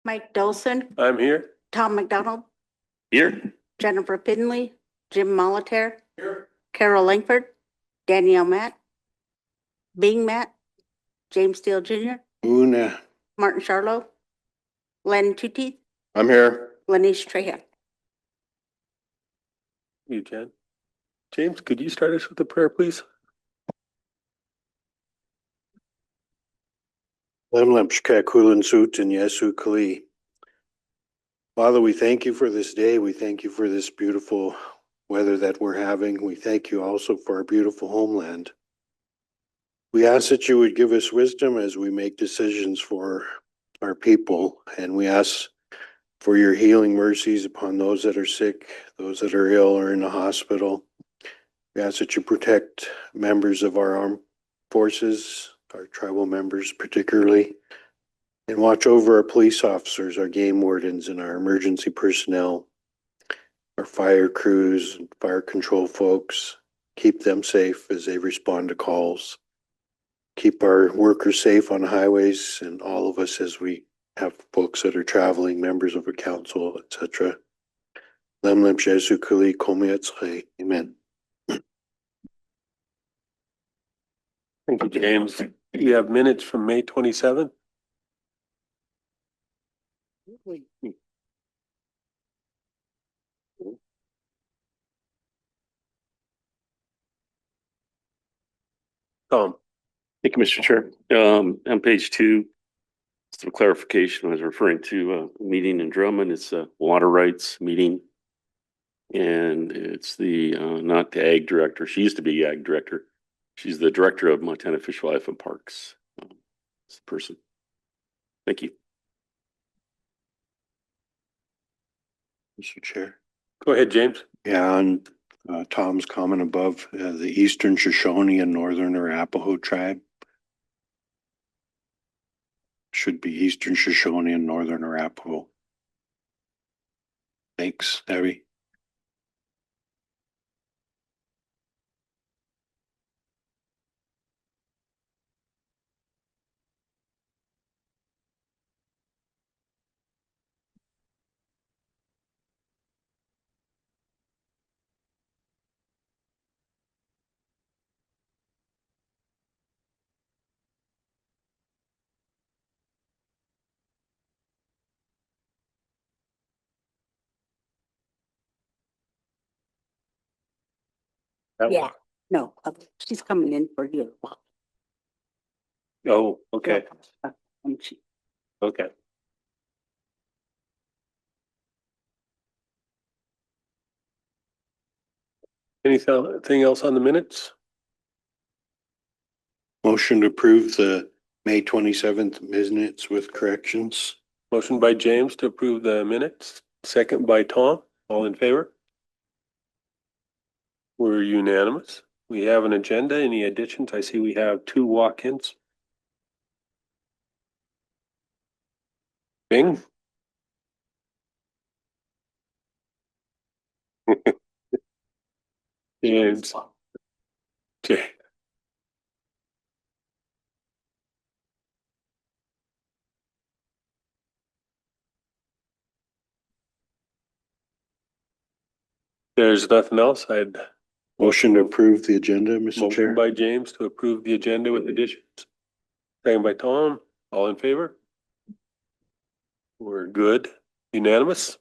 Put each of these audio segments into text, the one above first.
Mike Dolson, I'm here. Tom McDonald, Here. Jennifer Finley, Jim Molitor, Carol Langford, Danielle Matt, Bing Matt, James Steele Jr., Una. Martin Charlo, Len Tuti, I'm here. Lanish Treja. You, Jen. James, could you start us with a prayer, please? Lemlem Shkakulin Sut and Yesu Kali. Father, we thank you for this day. We thank you for this beautiful weather that we're having. We thank you also for our beautiful homeland. We ask that you would give us wisdom as we make decisions for our people, and we ask for your healing mercies upon those that are sick, those that are ill or in the hospital. We ask that you protect members of our armed forces, our tribal members particularly, and watch over our police officers, our game wardens, and our emergency personnel, our fire crews, and fire control folks. Keep them safe as they respond to calls. Keep our workers safe on highways, and all of us as we have folks that are traveling, members of a council, etc. Lemlem Jesu Kuli Komiatzre. Amen. Thank you, James. You have minutes from May 27th. Tom. Thank you, Mr. Chair. On page 2, some clarification. I was referring to a meeting in Drummond. It's a water rights meeting. And it's the not the ag director. She used to be ag director. She's the director of Montana Fish, Wildlife and Parks. It's the person. Thank you. Mr. Chair. Go ahead, James. Yeah, on Tom's comment above, the Eastern Shoshone and Northern Arapaho tribe. Should be Eastern Shoshone and Northern Arapaho. Thanks, Debbie. Yeah, no, she's coming in for you. Oh, okay. Okay. Anything else on the minutes? Motion to approve the May 27th minutes with corrections. Motion by James to approve the minutes, second by Tom. All in favor? We're unanimous. We have an agenda. Any additions? I see we have 2 walk-ins. Bing? James. Okay. There's nothing else. I'd Motion to approve the agenda, Mr. motion Chair. by James to approve the agenda with additions. Second by Tom. All in favor? We're good. Unanimous.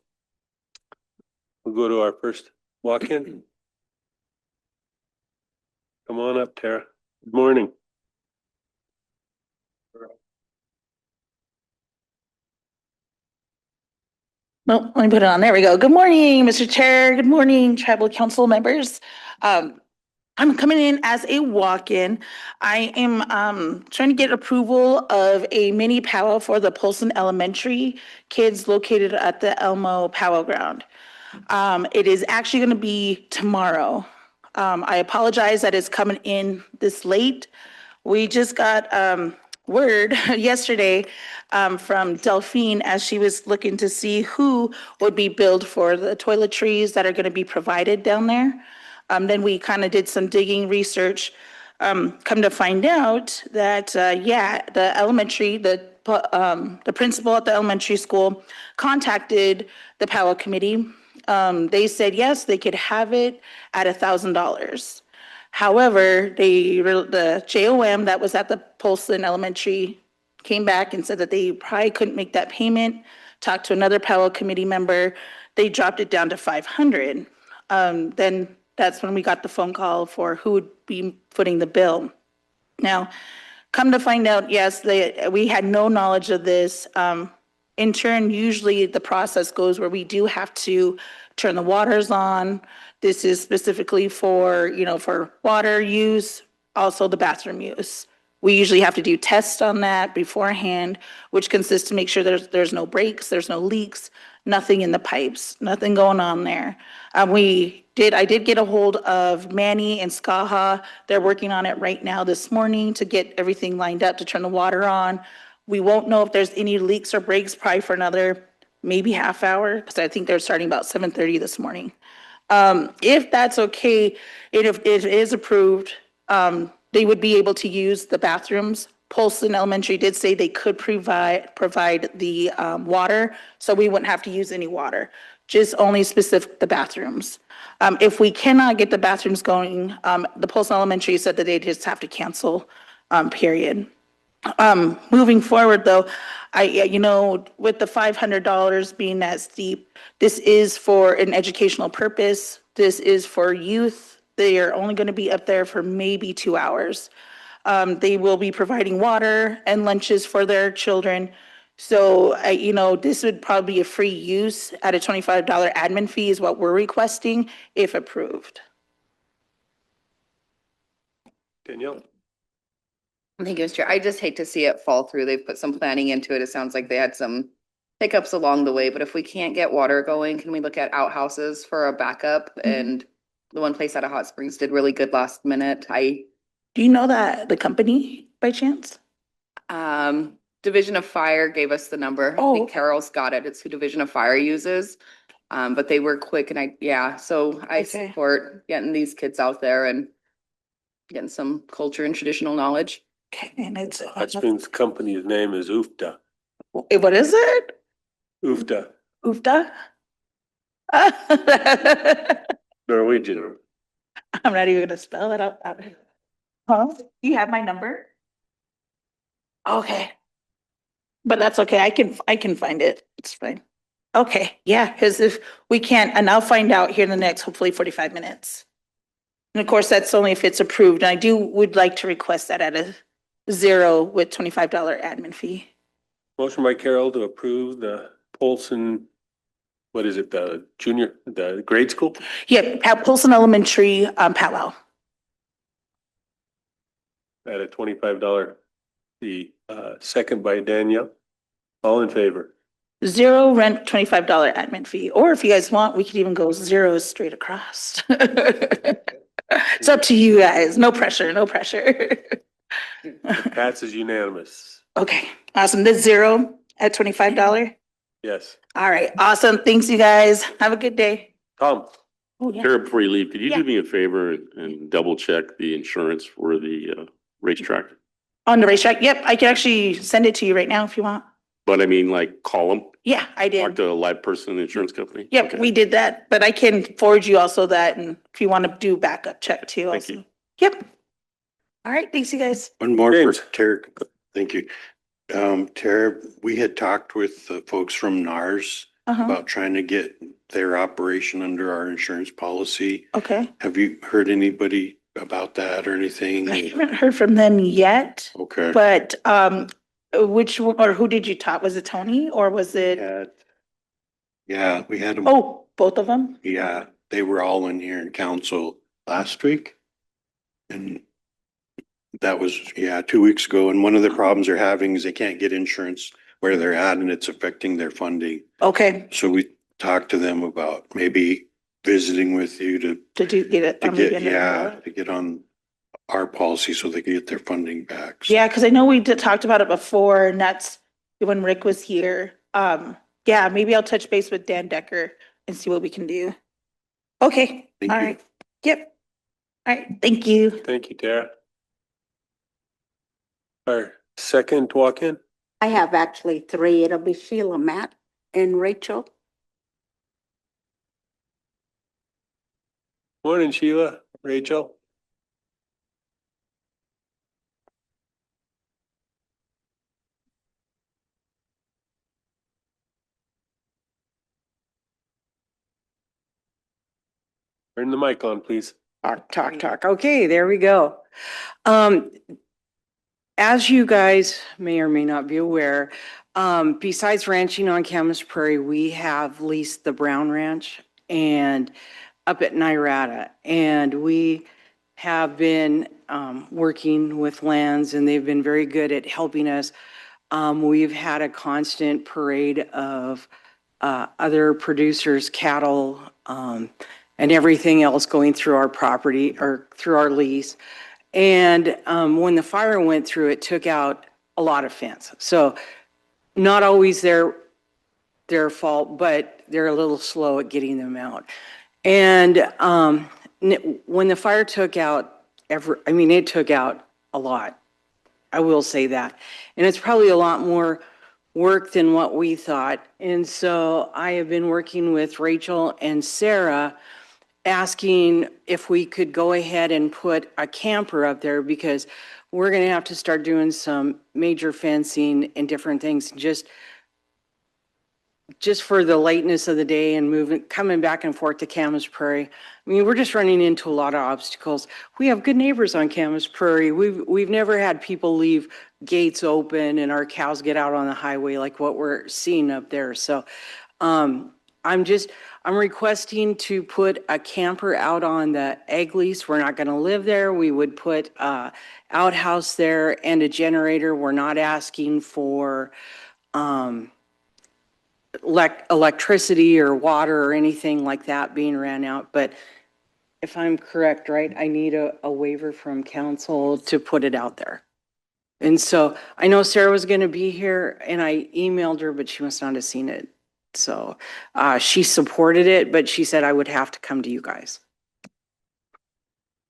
We'll go to our first walk-in. Come on up, Tara. Good morning. Well, let me put it on. There we go. Good morning, Mr. Chair. Good morning, Tribal Council members. I'm coming in as a walk-in. I am trying to get approval of a mini powwow for the Polson Elementary kids located at the Elmo Powwow Ground. It is actually going to be tomorrow. I apologize that it's coming in this late. We just got word yesterday from Delphine as she was looking to see who would be billed for the toiletries that are going to be provided down there. Then we kind of did some digging research, come to find out that, yeah, the elementary, the the principal at the elementary school contacted the Powell committee. They said, yes, they could have it at $1,000. However, the JOM that was at the Polson Elementary came back and said that they probably couldn't make that payment, talked to another Powell committee member, they dropped it down to 500. Then that's when we got the phone call for who would be footing the bill. Now, come to find out, yes, we had no knowledge of this. In turn, usually the process goes where we do have to turn the waters on. This is specifically for, for water use, also the bathroom use. We usually have to do tests on that beforehand, which consists to make sure there's no breaks, there's no leaks, nothing in the pipes, nothing going on there. I did get a hold of Manny and Skaha. They're working on it right now this morning to get everything lined up to turn the water on. We won't know if there's any leaks or breaks probably for another maybe half hour, because I think they're starting about 7:30 this morning. If that's okay, and if it is approved, they would be able to use the bathrooms. Polson Elementary did say they could provide the water, so we wouldn't have to use any water, just only specific the bathrooms. If we cannot get the bathrooms going, the Polson Elementary said that they'd just have to cancel, period. Moving forward though, with the $500 being that steep, this is for an educational purpose. This is for youth. They are only going to be up there for maybe 2 hours. They will be providing water and lunches for their children. So, this would probably be a free use at a $25 admin fee is what we're requesting if approved. Danielle? Thank you, Mr. Chair. I just hate to see it fall through. They've put some planning into it. It sounds like they had some hiccups along the way, but if we can't get water going, can we look at outhouses for a backup? And the one place out of Hot Springs did really good last minute. Do you know that the company by chance? Division of Fire gave us the number. I Oh. think Carol's got it. It's who Division of Fire uses. But they were quick and so I Okay. support getting these kids out there and getting some culture and traditional knowledge. Okay, and it's, Hot Springs company's name is Ufta. what is it? Ufta, Ufta? Norwegian. I'm not even gonna spell it out. Huh? You have my number? Okay. But that's okay. I can find it. It's fine. Okay, yeah, because if we can't, and I'll find out here in the next, hopefully 45 minutes. And of course, that's only if it's approved. And would like to request that at a 0 with $25 admin fee. Motion by Carol to approve the Polson, what is it, the grade school? Yep, at Polson Elementary, powwow. At a $25 fee. Second by Danielle. All in favor? 0 rent, $25 admin fee. Or if you guys want, we could even go 0 straight across. It's up to you guys. No pressure, no pressure. Passes unanimous. Okay, awesome. This 0 at $25. Yes. All right, awesome. Thanks, you guys. Have a good day. Tom? Oh, yeah. Tara, before you leave, could you Yeah. do me a favor and double check the insurance for the racetrack? On the racetrack? Yep, I can actually send it to you right now if you want. But I mean, like, call them, Yeah, I talk did. to a live person in the insurance company? Yep, Okay. we did that, but I can forward you also that, and if you want to do backup check too. Thank also. you. Yep. All right, thanks, you guys. One more for James. Tara. Thank you. Tara, we had talked with the folks from NARS Uh-huh, about trying to get their operation under our insurance policy. okay. Have you heard anybody about that or anything? I haven't heard from them yet, Okay. but, which one, or who did you talk? Was it Tony or was it? Yeah, we had them. Oh, both of them? Yeah, they were all in here in council last week. And that was, 2 weeks ago. And one of the problems they're having is they can't get insurance where they're at and it's affecting their funding. Okay, So we talked to them about maybe visiting with you to did you get it? to get on our policy so they can get their funding back. So- Yeah, because I know we talked about it before, and that's when Rick was here. Yeah, maybe I'll touch base with Dan Decker and see what we can do. Okay, Thank all you. right. Yep. All right, thank you. Thank you, Tara. Our second walk-in? I have actually three. It'll be Sheila, Matt, and Rachel. Morning, Sheila, Rachel. Turn the mic on, please. Talk. Okay, there we go. Um, as you guys may or may not be aware, besides ranching on Camas Prairie, we have leased the Brown Ranch and up at Nirata. And we have been, working with lands and they've been very good at helping us. We've had a constant parade of, other producers, cattle, and everything else going through our property or through our lease. And when the fire went through, it took out a lot of fence. So not always their fault, but they're a little slow at getting them out. And when the fire took out it took out a lot. I will say that. And it's probably a lot more work than what we thought. And so I have been working with Rachel and Sarah asking if we could go ahead and put a camper up there because we're going to have to start doing some major fencing and different things just for the lateness of the day and coming back and forth to Camas Prairie. I mean, we're just running into a lot of obstacles. We have good neighbors on Camas Prairie. We've never had people leave gates open and our cows get out on the highway like what we're seeing up there. So I'm requesting to put a camper out on the egg lease. We're not going to live there. We would put a outhouse there and a generator. We're not asking for electricity or water or anything like that being ran out. But if I'm correct, right, I need a waiver from council to put it out there. And so I know Sarah was going to be here and I emailed her, but she must not have seen it. So she supported it, but she said I would have to come to you guys.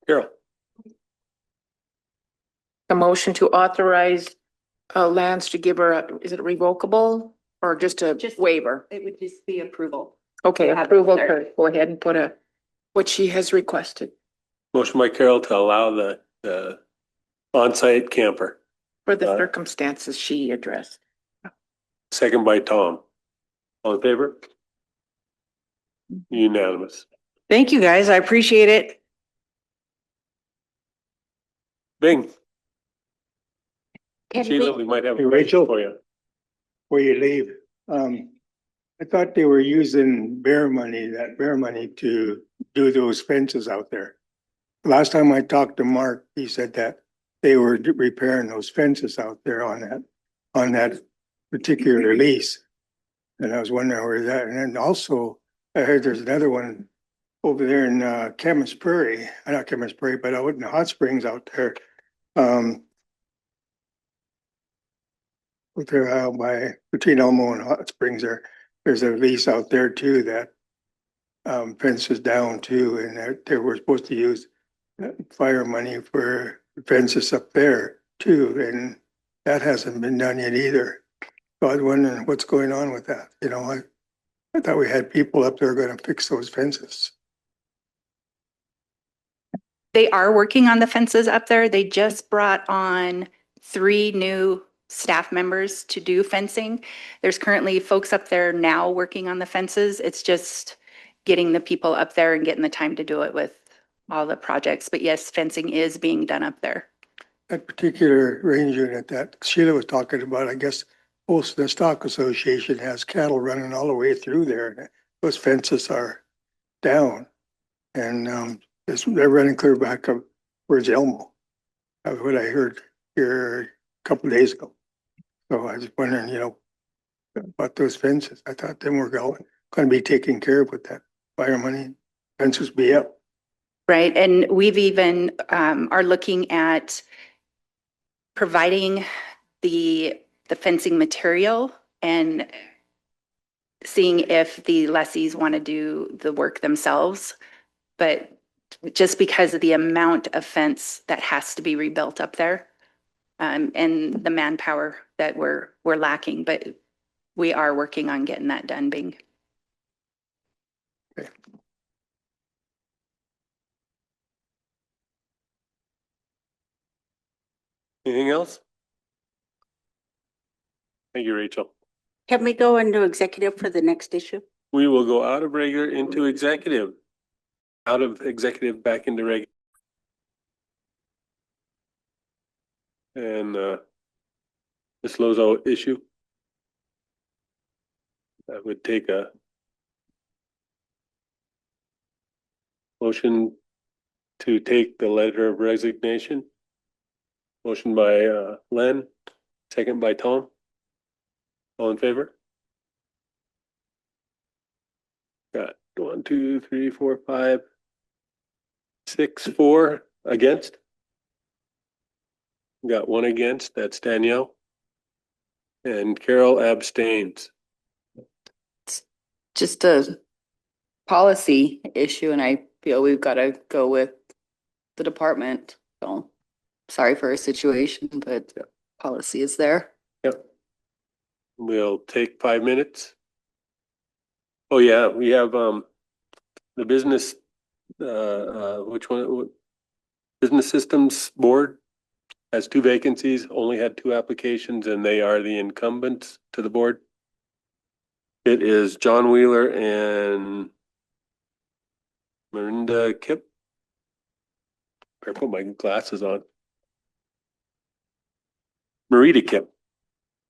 Carol, A motion to authorize Lance to give her, is it revocable or just a Just- waiver? It would just be approval. Okay, have it approval, there. Kurt. Go ahead and put what she has requested motion by Carol to allow the on-site camper. for the circumstances she addressed. Second by Tom. All in favor? Unanimous. Thank you, guys. I appreciate it. Bing, Can Sheila, we, we might have Hey, a Rachel. question for you. Before you leave, I thought they were using that bear money to do those fences out there. Last time I talked to Mark, he said that they were repairing those fences out there on that particular lease. And I was wondering where that, and then also I heard there's another one over there in Camas Prairie, not Camas Prairie, but out in the Hot Springs out there. With their by between Elmo and Hot Springs there's a lease out there too that fences down too, and they were supposed to use fire money for fences up there too, and that hasn't been done yet either. So I was wondering what's going on with that. You know, I thought we had people up there going to fix those fences. they are working on the fences up there. They just brought on 3 new staff members to do fencing. There's currently folks up there now working on the fences. It's just getting the people up there and getting the time to do it with all the projects. But yes, fencing is being done up there. That particular range unit that Sheila was talking about, I guess most of the stock association has cattle running all the way through there. And those fences are down. And they're running clear back up towards Elmo. That's what I heard here a couple of days ago. So I was wondering, about those fences. I thought them were going to be taken care of with that fire money. Fences be up. Right, and we've even are looking at providing the fencing material and seeing if the lessees want to do the work themselves. But just because of the amount of fence that has to be rebuilt up there, and the manpower that we're lacking, but we are working on getting that done, Bing. Anything else? Thank you, Rachel. Can we go into executive for the next issue? We will go out of regular into executive. Out of executive back into regular. And this Lozo issue. That would take a motion to take the letter of resignation. Motion by Len, second by Tom. All in favor? Got 1, 2, 3, 4, 5, 6, 4 against. Got 1 against, that's Danielle. And Carol abstains. Just a policy issue, and I feel we've got to go with the department. So sorry for our situation, but policy is there. Yep. We'll take 5 minutes. Oh yeah, we have the business which one? Business Systems Board has 2 vacancies, only had 2 applications, and they are the incumbents to the board. It is John Wheeler and Miranda Kip. Better put my glasses on. Marita Kip.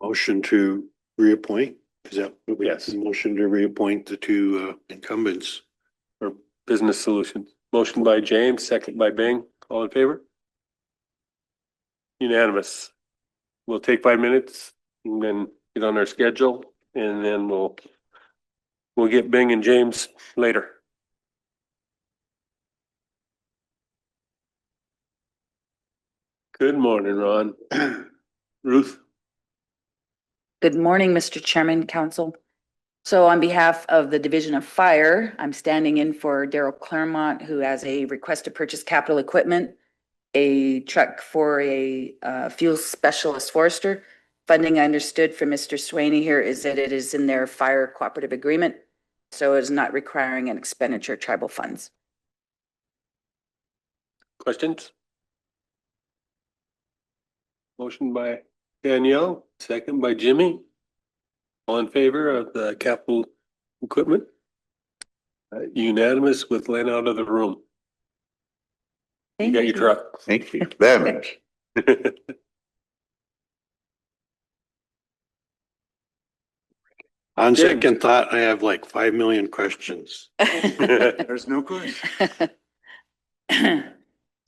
Motion to reappoint, is that? Yes. Motion to reappoint the 2 incumbents. For Business Solutions. Motion by James, second by Bing. All in favor? Unanimous. We'll take 5 minutes and then get on our schedule, and then we'll get Bing and James later. Good morning, Ron. Ruth? Good morning, Mr. Chairman, Council. So on behalf of the Division of Fire, I'm standing in for Daryl Claremont, who has a request to purchase capital equipment, a truck for a fuel specialist forester. Funding, I understood from Mr. Swaney here, is that it is in their fire cooperative agreement, so it is not requiring an expenditure of tribal funds. Questions? Motion by Danielle, second by Jimmy. All in favor of the capital equipment? Unanimous with Len out of the room. You got your truck. Thank you very much. On James. second thought, I have like 5 million questions. There's no question.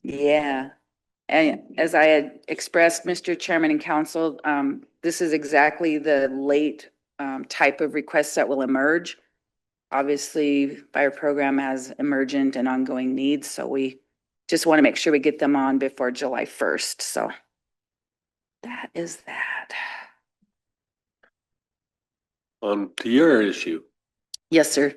Yeah. And as I had expressed, Mr. Chairman and Council, this is exactly the late type of requests that will emerge. Obviously, fire program has emergent and ongoing needs, so we just want to make sure we get them on before July 1st. So that is that. On to your issue. Yes, sir.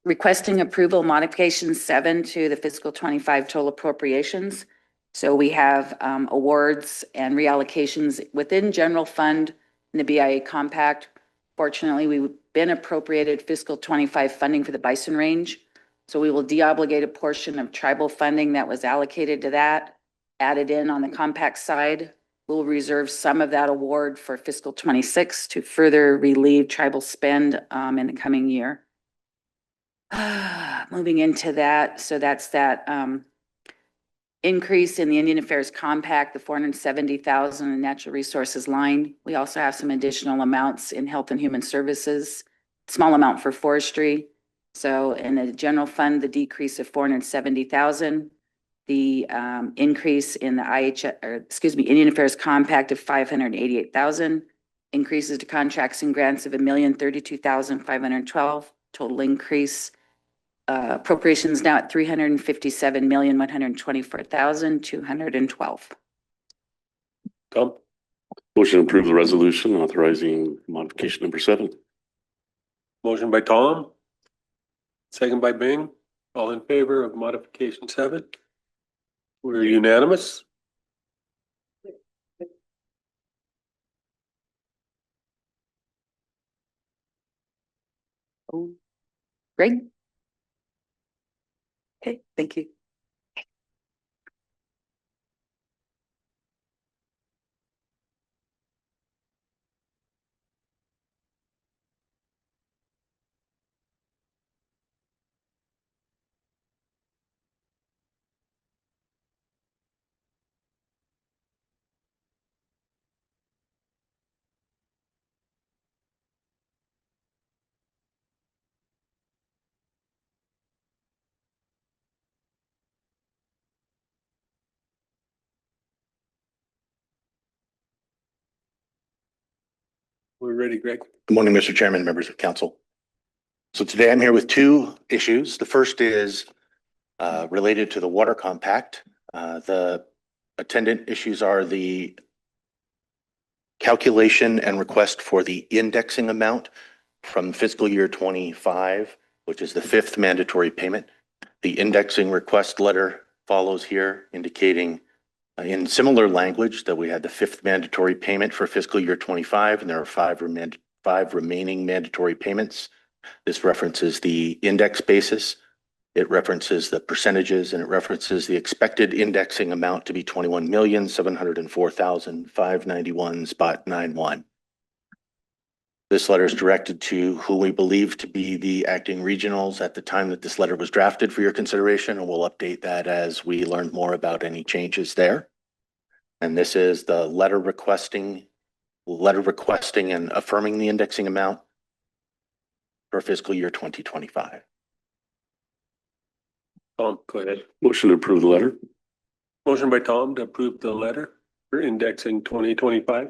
Requesting approval modification 7 to the fiscal 25 total appropriations. So we have awards and reallocations within general fund in the BIA compact. Fortunately, we've been appropriated fiscal 25 funding for the Bison Range. So we will deobligate a portion of tribal funding that was allocated to that, added in on the compact side. We'll reserve some of that award for fiscal 26 to further relieve tribal spend in the coming year. Moving into that, so that's that increase in the Indian Affairs Compact, the 470,000 in natural resources line. We also have some additional amounts in Health and Human Services, small amount for forestry. So in the general fund, the decrease of 470,000, the increase in the Indian Affairs Compact of 588,000, increases to contracts and grants of 1,032,512, total increase. Appropriations now at 357,124,212. Tom? Motion to approve the resolution authorizing modification number 7. Motion by Tom. Second by Bing. All in favor of modification 7? We're unanimous. Greg? Okay, thank you. We're ready, Greg. Good morning, Mr. Chairman, members of council. So today I'm here with two issues. The first is related to the water compact. The attendant issues are the calculation and request for the indexing amount from fiscal year 25, which is the fifth mandatory payment. The indexing request letter follows here indicating in similar language that we had the fifth mandatory payment for fiscal year 25, and there are five remaining mandatory payments. This references the index basis. It references the percentages, and it references the expected indexing amount to be 21,704,591.91. This letter is directed to who we believe to be the acting regionals at the time that this letter was drafted for your consideration, and we'll update that as we learn more about any changes there. And this is the letter requesting and affirming the indexing amount for fiscal year 2025. Tom, go ahead. Motion to approve the letter. Motion by Tom to approve the letter for indexing 2025.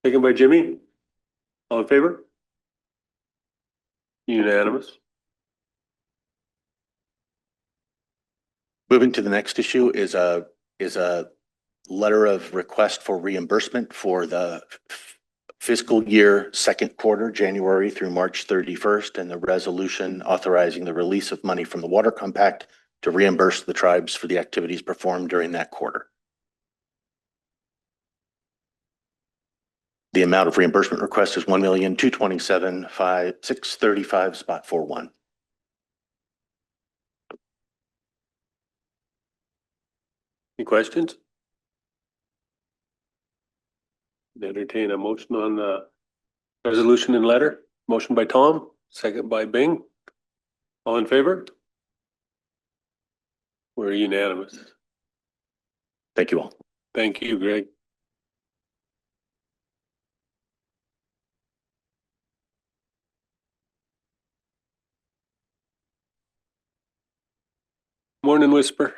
Second by Jimmy. All in favor? Unanimous. Moving to the next issue is a letter of request for reimbursement for the fiscal year second quarter, January through March 31st, and the resolution authorizing the release of money from the water compact to reimburse the tribes for the activities performed during that quarter. The amount of reimbursement request is $1,227,635.41. Any questions? Entertain a motion on the resolution and letter. Motion by Tom, second by Bing. All in favor? We're unanimous. Thank you all. Thank you, Greg. Morning, Whisper.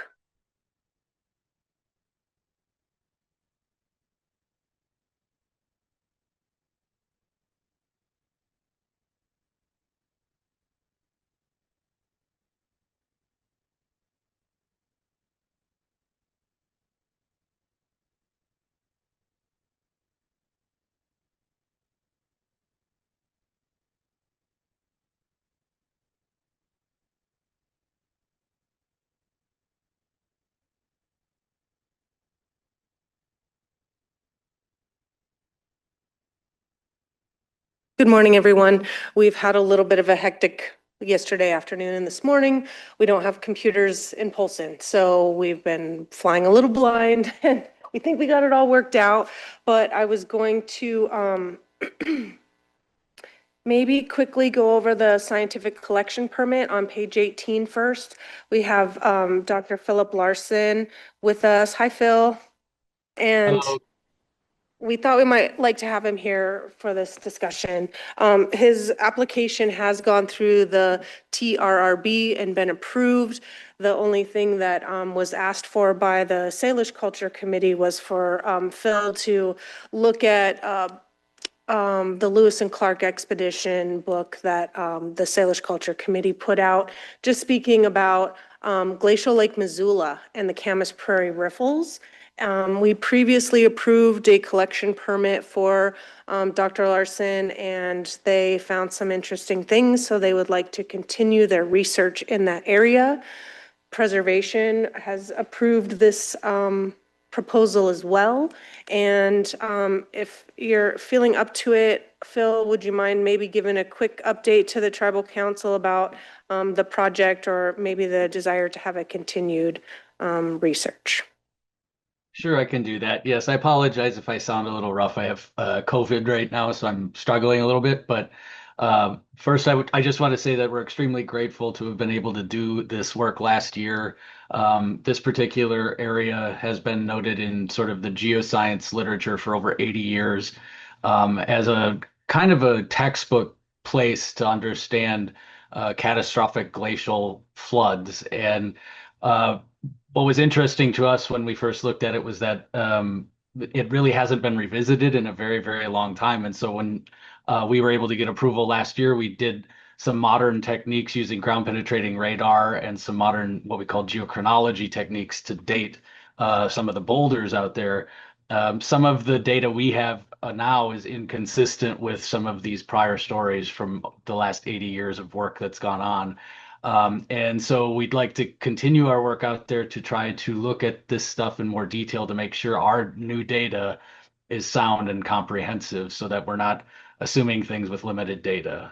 Good morning, everyone. We've had a little bit of a hectic yesterday afternoon and this morning. We don't have computers in Polson, so we've been flying a little blind and we think we got it all worked out. But I was going to maybe quickly go over the scientific collection permit on page 18 first. We have Dr. Philip Larson with us. Hi, Phil. And we thought we might like to have him here for this discussion. His application has gone through the TRRB and been approved. The only thing that was asked for by the Salish Culture Committee was for Phil to look at the Lewis and Clark expedition book that the Salish Culture Committee put out, just speaking about Glacial Lake Missoula and the Camas Prairie Riffles. We previously approved a collection permit for Dr. Larson, and they found some interesting things, so they would like to continue their research in that area. Preservation has approved this proposal as well. And if you're feeling up to it, Phil, would you mind maybe giving a quick update to the tribal council about the project or maybe the desire to have a continued research? Sure, I can do that. Yes, I apologize if I sound a little rough. I have COVID right now, so I'm struggling a little bit. But first, I just want to say that we're extremely grateful to have been able to do this work last year. This particular area has been noted in sort of the geoscience literature for over 80 years as a kind of a textbook place to understand catastrophic glacial floods. And what was interesting to us when we first looked at it was that it really hasn't been revisited in a very, very long time. And so when we were able to get approval last year, we did some modern techniques using ground penetrating radar and some modern, what we call geochronology techniques to date some of the boulders out there. Some of the data we have now is inconsistent with some of these prior stories from the last 80 years of work that's gone on. And so we'd like to continue our work out there to try to look at this stuff in more detail to make sure our new data is sound and comprehensive so that we're not assuming things with limited data.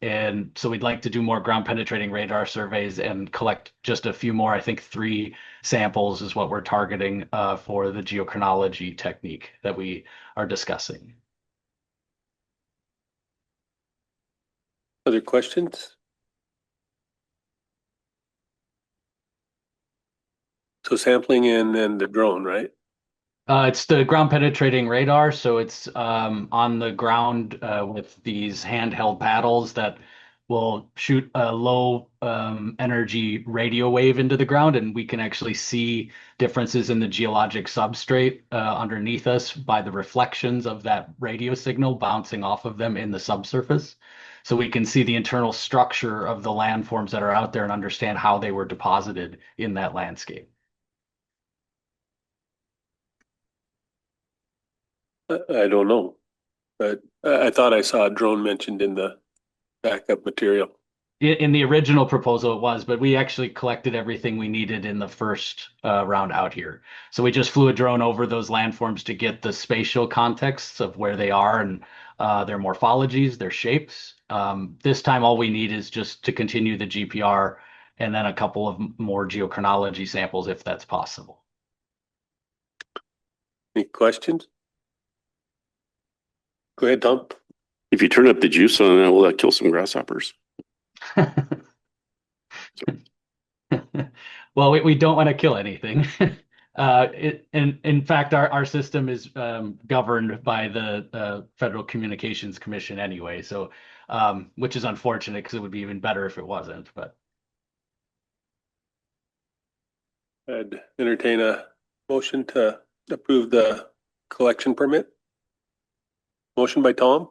And so we'd like to do more ground penetrating radar surveys and collect just a few more, I think 3 samples is what we're targeting for the geochronology technique that we are discussing. Other questions? So sampling and then the drone, right? It's the ground penetrating radar, so it's on the ground with these handheld paddles that will shoot a low energy radio wave into the ground, and we can actually see differences in the geologic substrate underneath us by the reflections of that radio signal bouncing off of them in the subsurface. So we can see the internal structure of the landforms that are out there and understand how they were deposited in that landscape. I don't know, but I thought I saw a drone mentioned in the backup material. In the original proposal, it was, but we actually collected everything we needed in the first round out here. So we just flew a drone over those landforms to get the spatial contexts of where they are and their morphologies, their shapes. This time, all we need is just to continue the GPR and then a couple of more geochronology samples if that's possible. Any questions? Go ahead, Tom. If you turn up the juice on that, will that kill some grasshoppers? Well, we don't want to kill anything. In fact, our system is governed by the Federal Communications Commission anyway, so which is unfortunate because it would be even better if it wasn't. But I'd entertain a motion to approve the collection permit. Motion by Tom,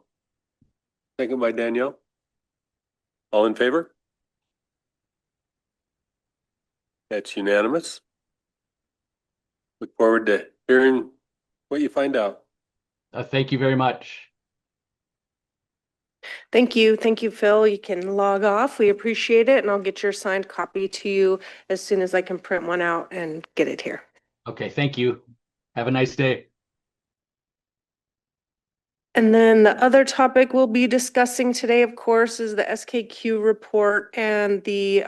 second by Danielle. All in favor? That's unanimous. Look forward to hearing what you find out. thank you very much. Thank you. Thank you, Phil. You can log off. We appreciate it. And I'll get your signed copy to you as soon as I can print one out and get it here. Okay, thank you. Have a nice day. And then the other topic we'll be discussing today, of course, is the SKQ report and the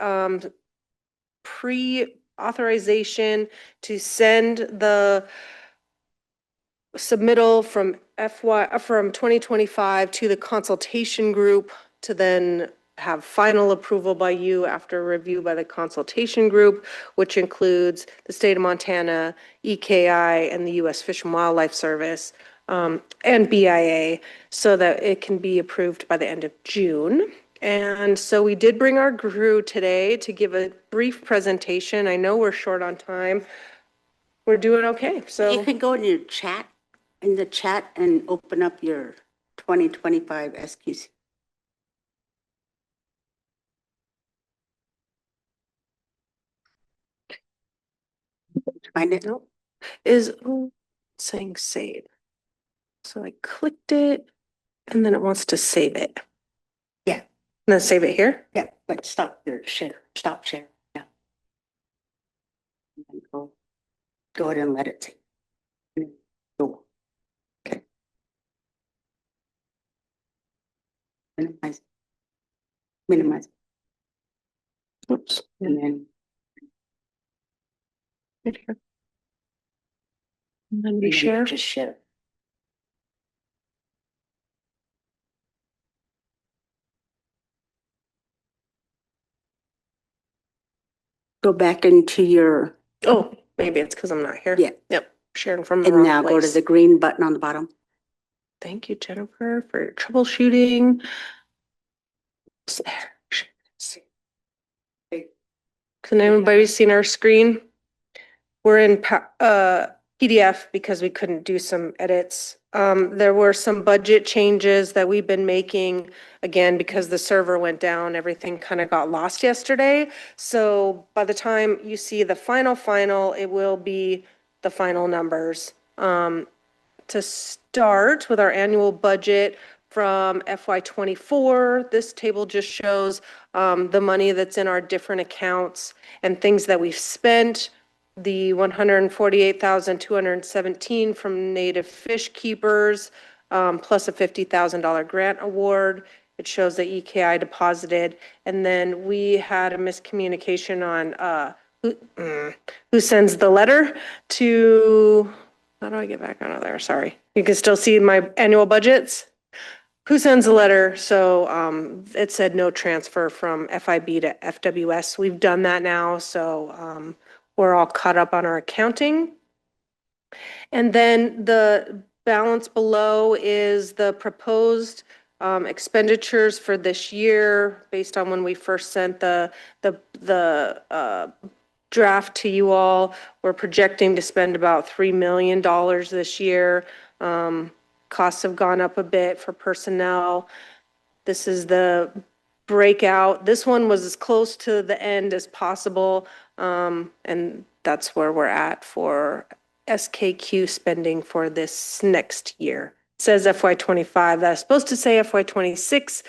pre-authorization to send the submittal from from 2025 to the consultation group to then have final approval by you after review by the consultation group, which includes the state of Montana, EKI, and the U.S. Fish and Wildlife Service, and BIA, so that it can be approved by the end of June. And so we did bring our crew today to give a brief presentation. I know we're short on time. We're doing okay, so. You can go in your chat, in the chat, and open up your 2025 SQC. Find it? Nope. Is saying save. So I clicked it and then it wants to save it. Yeah. And then save it here? Yeah, but stop your share, stop share, yeah. And then go ahead and let it take. Minimize. Minimize. Oops. And then Right here. And then and we then share. just share. Go back into your, Oh, maybe it's because I'm not here. Yeah. Yep, sharing from the and wrong now go to place. the green button on the bottom. Thank you, Jennifer, for your troubleshooting. Can everybody seen our screen? We're in PDF because we couldn't do some edits. There were some budget changes that we've been making. Again, because the server went down, everything kind of got lost yesterday. So by the time you see the final, it will be the final numbers. To start with our annual budget from FY '24, this table just shows the money that's in our different accounts and things that we've spent. The 148,217 from native fish keepers, plus a $50,000 grant award. It shows that EKI deposited, and then we had a miscommunication on who sends the letter to. How do I get back out of there? Sorry. You can still see my annual budgets. Who sends a letter? So it said no transfer from FIB to FWS. We've done that now, so we're all caught up on our accounting. And then the balance below is the proposed expenditures for this year based on when we first sent the draft to you all. We're projecting to spend about $3 million this year. Costs have gone up a bit for personnel. This is the breakout. This one was as close to the end as possible. And that's where we're at for SKQ spending for this next year. It says FY '25. That's supposed to say FY '26.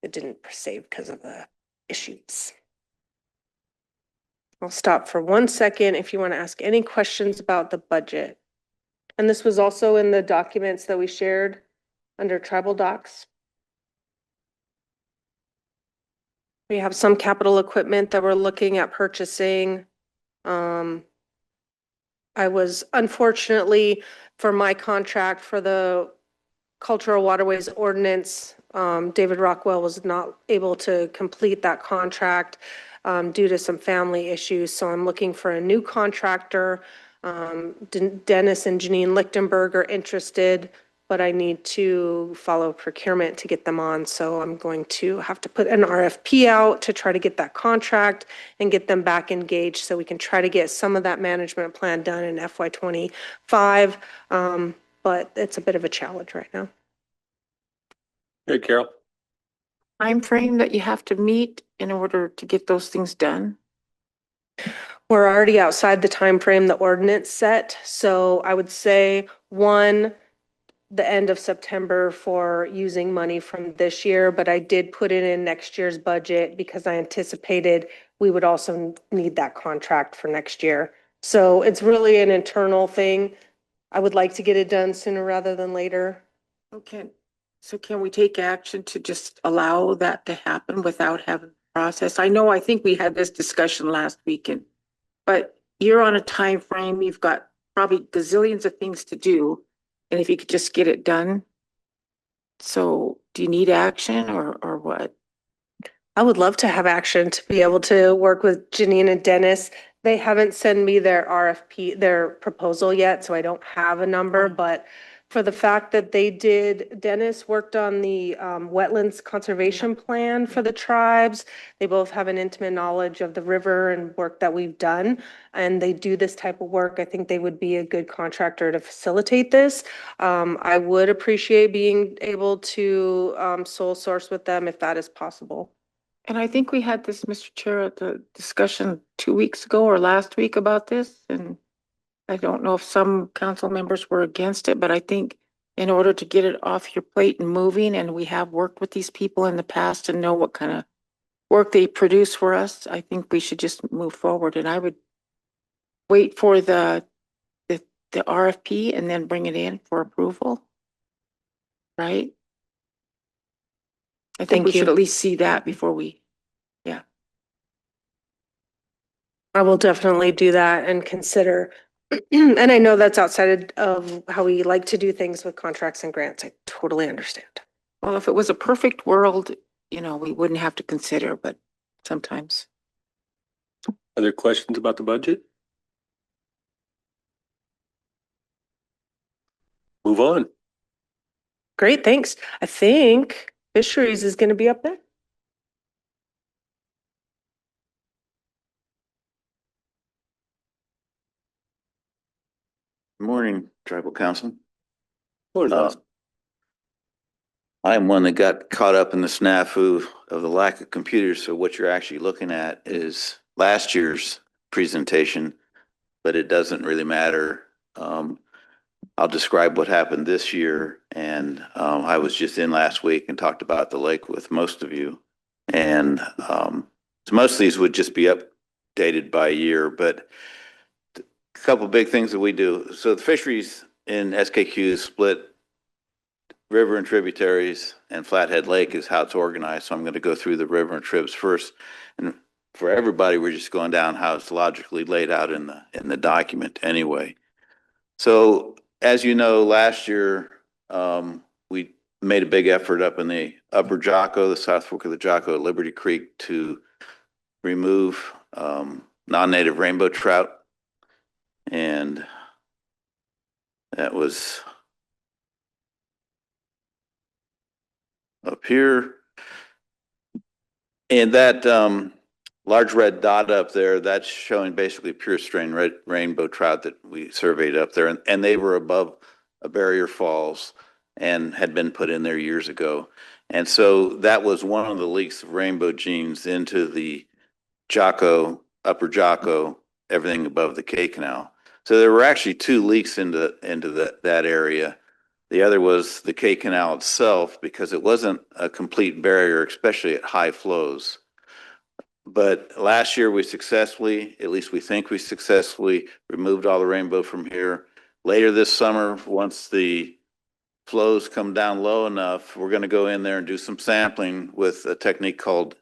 It didn't save because of the issues. I'll stop for 1 second if you want to ask any questions about the budget. And this was also in the documents that we shared under tribal docs. We have some capital equipment that we're looking at purchasing. I was unfortunately, for my contract for the Cultural Waterways Ordinance, David Rockwell was not able to complete that contract due to some family issues. So I'm looking for a new contractor. Dennis and Janine Lichtenberg are interested, but I need to follow procurement to get them on. So I'm going to have to put an RFP out to try to get that contract and get them back engaged so we can try to get some of that management plan done in FY '25. But it's a bit of a challenge right now. Hey, Carol. Time frame that you have to meet in order to get those things done? We're already outside the time frame the ordinance set, so I would say the end of September for using money from this year, but I did put it in next year's budget because I anticipated we would also need that contract for next year. So it's really an internal thing. I would like to get it done sooner rather than later. Okay, so can we take action to just allow that to happen without having a process? I think we had this discussion last weekend, but you're on a time frame. You've got probably gazillions of things to do. And if you could just get it done. So do you need action or what? I would love to have action to be able to work with Janine and Dennis. They haven't sent me their RFP, their proposal yet, so I don't have a number, but for the fact that Dennis worked on the wetlands conservation plan for the tribes. They both have an intimate knowledge of the river and work that we've done, and they do this type of work. I think they would be a good contractor to facilitate this. I would appreciate being able to sole source with them if that is possible. And I think we had this, Mr. Chair, at the discussion 2 weeks ago or last week about this. And I don't know if some council members were against it, but I think in order to get it off your plate and moving, and we have worked with these people in the past and know what kind of work they produce for us, I think we should just move forward. And I would wait for the RFP and then bring it in for approval. Right? I think we Thank you. should at least see that before we, I will definitely do that and consider. And I know that's outside of how we like to do things with contracts and grants. I totally understand. well, if it was a perfect world, you know, we wouldn't have to consider, but sometimes. Other questions about the budget? Move on. Great, thanks. I think fisheries is going to be up there. Morning, Tribal Council. Or I am one that got caught up in the snafu of the lack of computers. So what you're actually looking at is last year's presentation, but it doesn't really matter. I'll describe what happened this year. And I was just in last week and talked about the lake with most of you. And so most of these would just be updated by year, but a couple of big things that we do. So the fisheries in SKQ split river and tributaries, and Flathead Lake is how it's organized. So I'm going to go through the river and tribs first. And for everybody, we're just going down how it's logically laid out in the document anyway. So as you know, last year, we made a big effort up in the upper Jocko, the South Fork of the Jocko at Liberty Creek, to remove non-native rainbow trout. And that was up here. And that large red dot up there, that's showing basically pure strain red rainbow trout that we surveyed up there. And they were above a barrier falls and had been put in there years ago. And so that was one of the leaks of rainbow genes into the Jocko, upper Jocko, everything above the K Canal. So there were actually two leaks into that area. The other was the K Canal itself, because it wasn't a complete barrier, especially at high flows. But last year we successfully, at least we think we successfully, removed all the rainbow from here. Later this summer, once the flows come down low enough, we're going to go in there and do some sampling with a technique called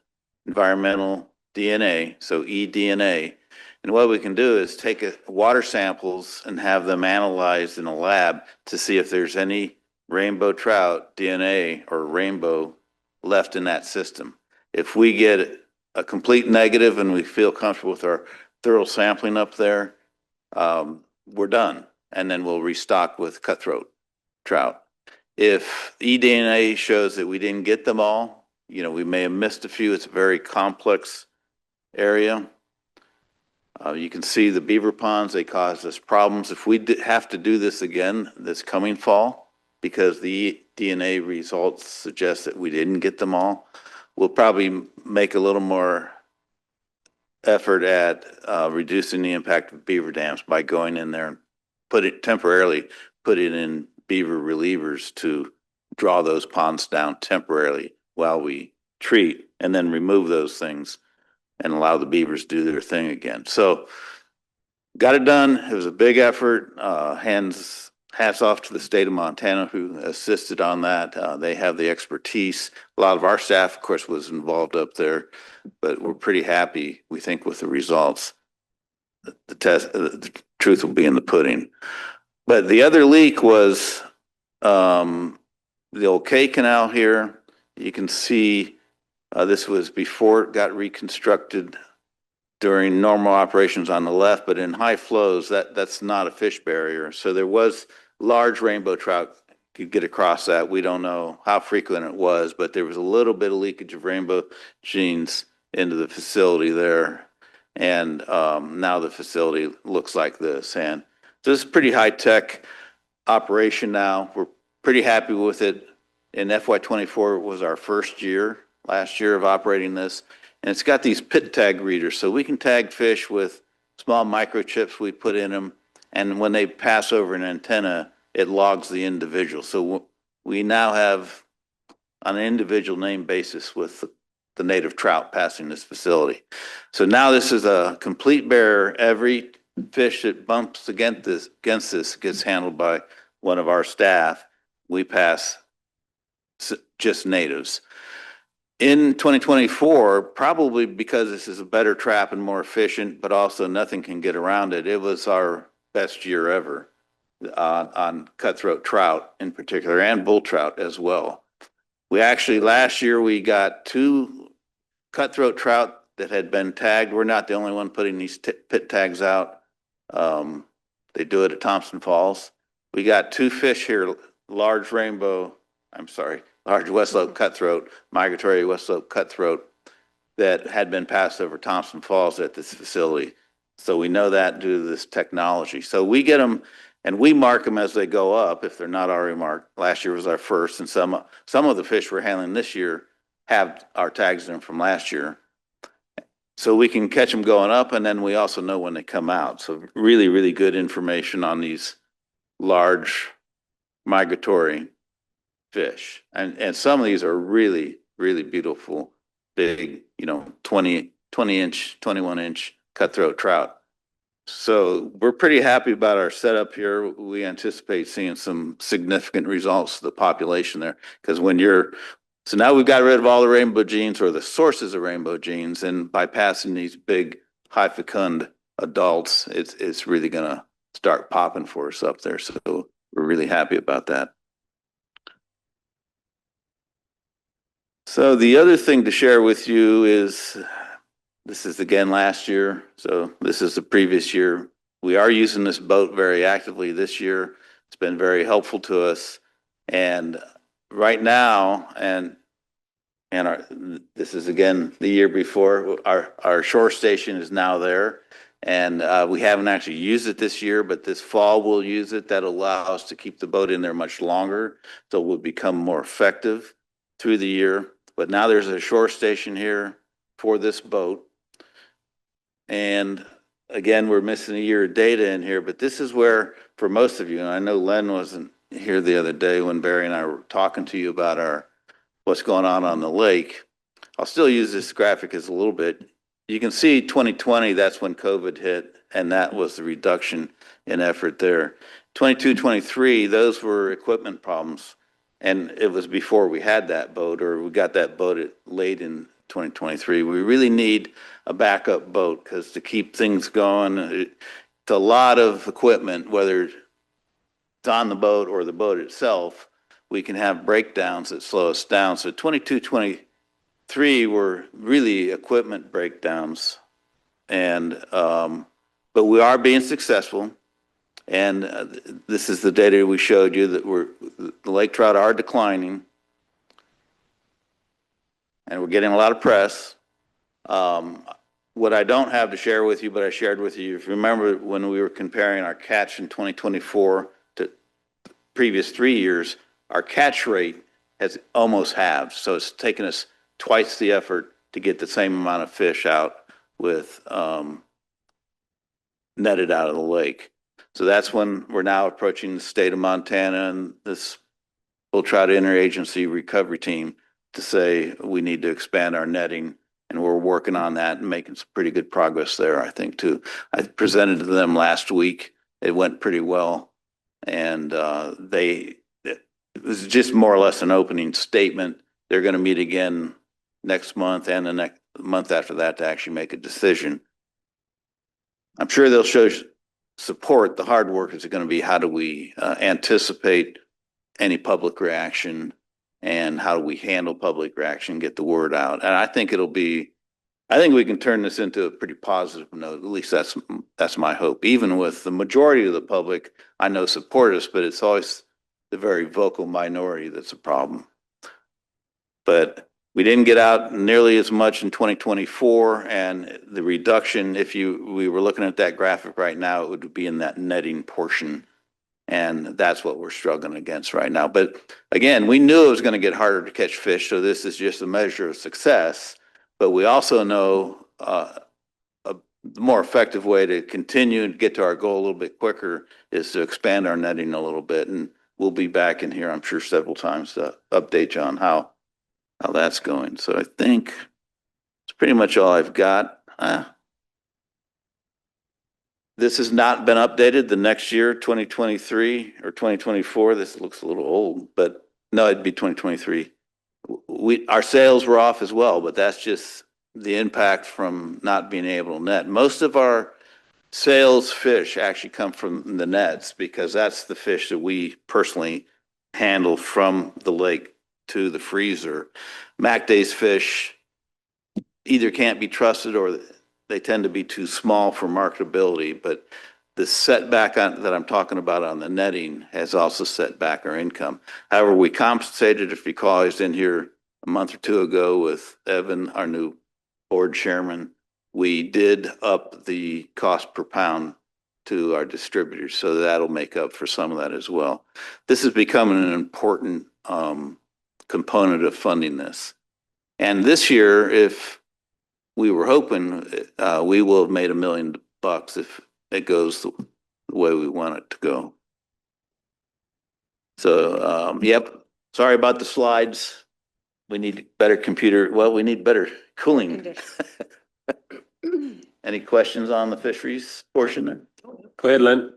environmental DNA, so eDNA. And what we can do is take water samples and have them analyzed in a lab to see if there's any rainbow trout DNA or rainbow left in that system. If we get a complete negative and we feel comfortable with our thorough sampling up there, we're done. And then we'll restock with cutthroat trout. If eDNA shows that we didn't get them all, you know, we may have missed a few. It's a very complex area. You can see the beaver ponds, they caused us problems. If we have to do this again this coming fall, because the DNA results suggest that we didn't get them all, we'll probably make a little more effort at reducing the impact of beaver dams by going in there and temporarily put it in beaver relievers to draw those ponds down temporarily while we treat, and then remove those things and allow the beavers to do their thing again. So got it done. It was a big effort. Hats off to the state of Montana who assisted on that. They have the expertise. A lot of our staff, of course, was involved up there, but we're pretty happy, we think, with the results. The truth will be in the pudding. But the other leak was the old K Canal here. You can see this was before it got reconstructed during normal operations on the left, but in high flows, that's not a fish barrier. So there was large rainbow trout could get across that. We don't know how frequent it was, but there was a little bit of leakage of rainbow genes into the facility there. And now the facility looks like this. And so this is a pretty high-tech operation now. We're pretty happy with it. In FY24 was our first year, last year of operating this. And it's got these pit tag readers, so we can tag fish with small microchips we put in them. And when they pass over an antenna, it logs the individual. So we now have on an individual name basis with the native trout passing this facility. So now this is a complete barrier. Every fish that bumps against this gets handled by one of our staff. We pass just natives. In 2024, probably because this is a better trap and more efficient, but also nothing can get around it. It was our best year ever on cutthroat trout in particular and bull trout as well. We actually, last year, we got 2 cutthroat trout that had been tagged. We're not the only one putting these pit tags out. They do it at Thompson Falls. We got 2 fish here, large West Slope cutthroat, migratory West Slope cutthroat that had been passed over Thompson Falls at this facility. So we know that due to this technology. So we get them and we mark them as they go up if they're not already marked. Last year was our first, and some of the fish we're handling this year have our tags in them from last year. So we can catch them going up, and then we also know when they come out. So really, really good information on these large migratory fish. And some of these are really, really beautiful, big, 20 inch, 21 inch cutthroat trout. So we're pretty happy about our setup here. We anticipate seeing some significant results to the population there. Because so now we've got rid of all the rainbow genes or the sources of rainbow genes, and by passing these big high fecund adults, it's really gonna start popping for us up there. So we're really happy about that. So the other thing to share with you is, this is again last year, so this is the previous year. We are using this boat very actively this year. It's been very helpful to us. And right now, this is again the year before, our shore station is now there. And we haven't actually used it this year, but this fall we'll use it. That'll allow us to keep the boat in there much longer. So we'll become more effective through the year. But now there's a shore station here for this boat. And again, we're missing a year of data in here, but this is where, for most of you, and I know Len wasn't here the other day when Barry and I were talking to you about what's going on the lake. I'll still use this graphic as a little bit. You can see 2020, that's when COVID hit, and that was the reduction in effort there. 22, 23, those were equipment problems. And it was before we had that boat, or we got that boat late in 2023. We really need a backup boat because to keep things going, it's a lot of equipment, whether it's on the boat or the boat itself, we can have breakdowns that slow us down. So 22, 23 were really equipment breakdowns. And, but we are being successful. And this is the data we showed you that the lake trout are declining. And we're getting a lot of press. What I don't have to share with you, but I shared with you, if you remember when we were comparing our catch in 2024 to previous 3 years, our catch rate has almost halved. So it's taken us twice the effort to get the same amount of fish out with netted out of the lake. So that's when we're now approaching the state of Montana and this bull trout interagency recovery team to say we need to expand our netting, and we're working on that and making some pretty good progress there, I think, too. I presented to them last week. It went pretty well, and it was just more or less an opening statement. They're going to meet again next month and the next month after that to actually make a decision. I'm sure they'll show support. The hard work is going to be how do we anticipate any public reaction, and how do we handle public reaction, get the word out. And I think we can turn this into a pretty positive note. At least that's my hope. Even with the majority of the public, I know support us, but it's always the very vocal minority that's a problem. But we didn't get out nearly as much in 2024, and the reduction, we were looking at that graphic right now, it would be in that netting portion. And that's what we're struggling against right now. But again, we knew it was going to get harder to catch fish, so this is just a measure of success. But we also know a more effective way to continue and get to our goal a little bit quicker is to expand our netting a little bit. And we'll be back in here, I'm sure, several times to update you on how that's going. So I think it's pretty much all I've got. This has not been updated. The next year, 2023 or 2024, this looks a little old, but no, it'd be 2023. our sales were off as well, but that's just the impact from not being able to net. Most of our sales fish actually come from the nets because that's the fish that we personally handle from the lake to the freezer. Mac Days fish either can't be trusted or they tend to be too small for marketability, but the setback that I'm talking about on the netting has also set back our income. However, we compensated, if you recall, I was in here a month or two ago with Evan, our new board chairman. We did up the cost per pound to our distributors, so that'll make up for some of that as well. This is becoming an important component of funding this. And this year, if we were hoping, we will have made $1 million if it goes the way we want it to go. So, yep, sorry about the slides. We need better we need better cooling. Any questions on the fisheries portion there? Go ahead, Len.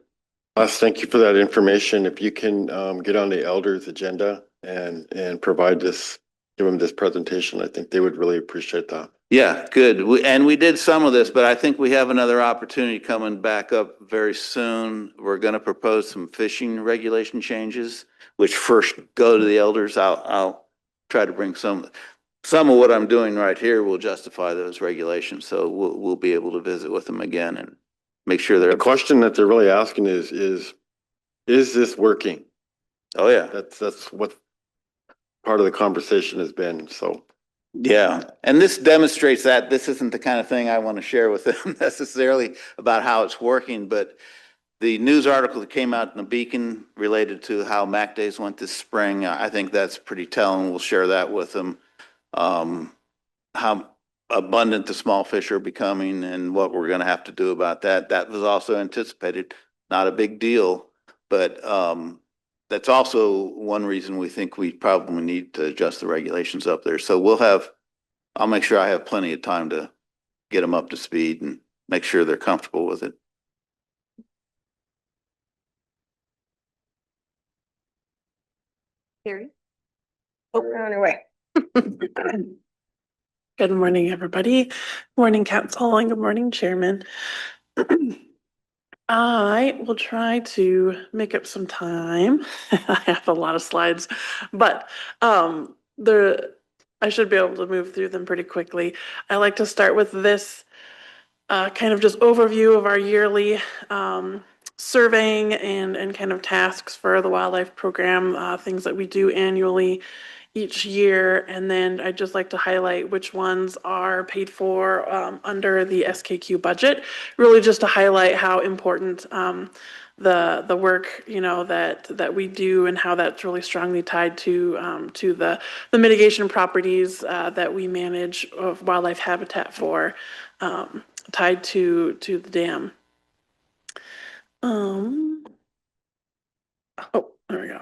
Thank you for that information. If you can get on the elders agenda and provide this, give them this presentation, I think they would really appreciate that. Yeah, good. We did some of this, but I think we have another opportunity coming back up very soon. We're going to propose some fishing regulation changes, which first go to the elders. I'll try to bring some of what I'm doing right here will justify those regulations. So we'll be able to visit with them again and make sure they're. The question that they're really asking is this working? Oh yeah. That's what part of the conversation has been, so. Yeah, and this demonstrates that this isn't the kind of thing I want to share with them necessarily about how it's working, but the news article that came out in the Beacon related to how Mac Days went this spring, I think that's pretty telling. We'll share that with them. How abundant the small fish are becoming and what we're going to have to do about that. That was also anticipated, not a big deal, but that's also one reason we think we probably need to adjust the regulations up there. So I'll make sure I have plenty of time to get them up to speed and make sure they're comfortable with it. Carrie? Oh, we're on our way. Good morning, everybody. Morning, Council, and good morning, Chairman. I will try to make up some time. I have a lot of slides, but I should be able to move through them pretty quickly. I like to start with this kind of just overview of our yearly surveying and kind of tasks for the wildlife program, things that we do annually each year. And then I'd just like to highlight which ones are paid for under the SKQ budget, really just to highlight how important the work, that we do and how that's really strongly tied to the mitigation properties that we manage of wildlife habitat for, tied to the dam. Oh, there we go.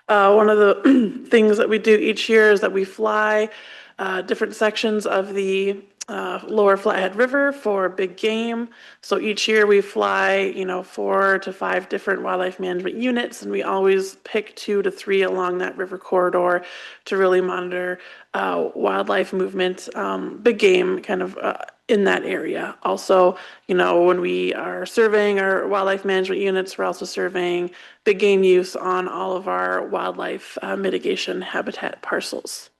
One of the things that we do each year is that we fly different sections of the Lower Flathead River for big game. So each year we fly, 4 to 5 different wildlife management units, and we always pick 2 to 3 along that river corridor to really monitor wildlife movement, big game kind of in that area. Also, when we are surveying our wildlife management units, we're also surveying big game use on all of our wildlife mitigation habitat parcels.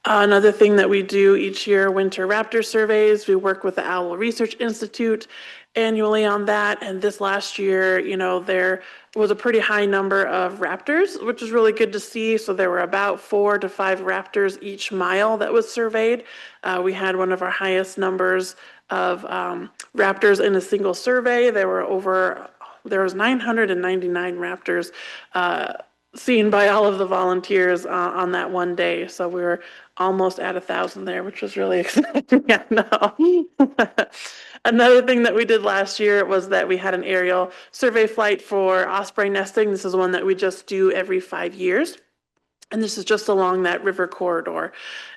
Another thing that we do each year, winter raptor surveys. We work with the Owl Research Institute annually on that. And this last year, there was a pretty high number of raptors, which is really good to see. So there were about 4 to 5 raptors each mile that was surveyed. We had one of our highest numbers of raptors in a single survey. There was 999 raptors seen by all of the volunteers on that one day. So we were almost at 1,000 there, which was really exciting. Yeah, no. Another thing that we did last year was that we had an aerial survey flight for osprey nesting. This is one that we just do every 5 years. And this is just along that river corridor.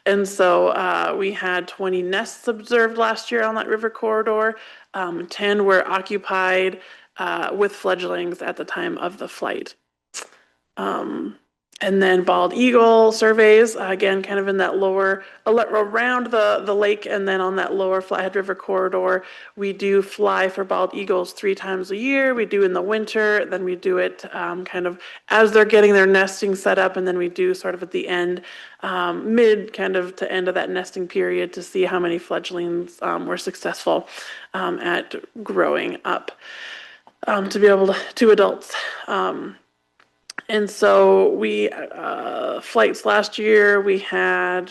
And so we had 20 nests observed last year on that river corridor. 10 were occupied with fledglings at the time of the flight. And then bald eagle surveys, again, kind of in that lower, around the lake and then on that lower Flathead River corridor. We do fly for bald eagles 3 times a year. We do in the winter, then we do it kind of as they're getting their nesting set up, and then we do sort of at the end, mid kind of to end of that nesting period to see how many fledglings were successful at growing up to be able to adults. And so we, flights last year, we had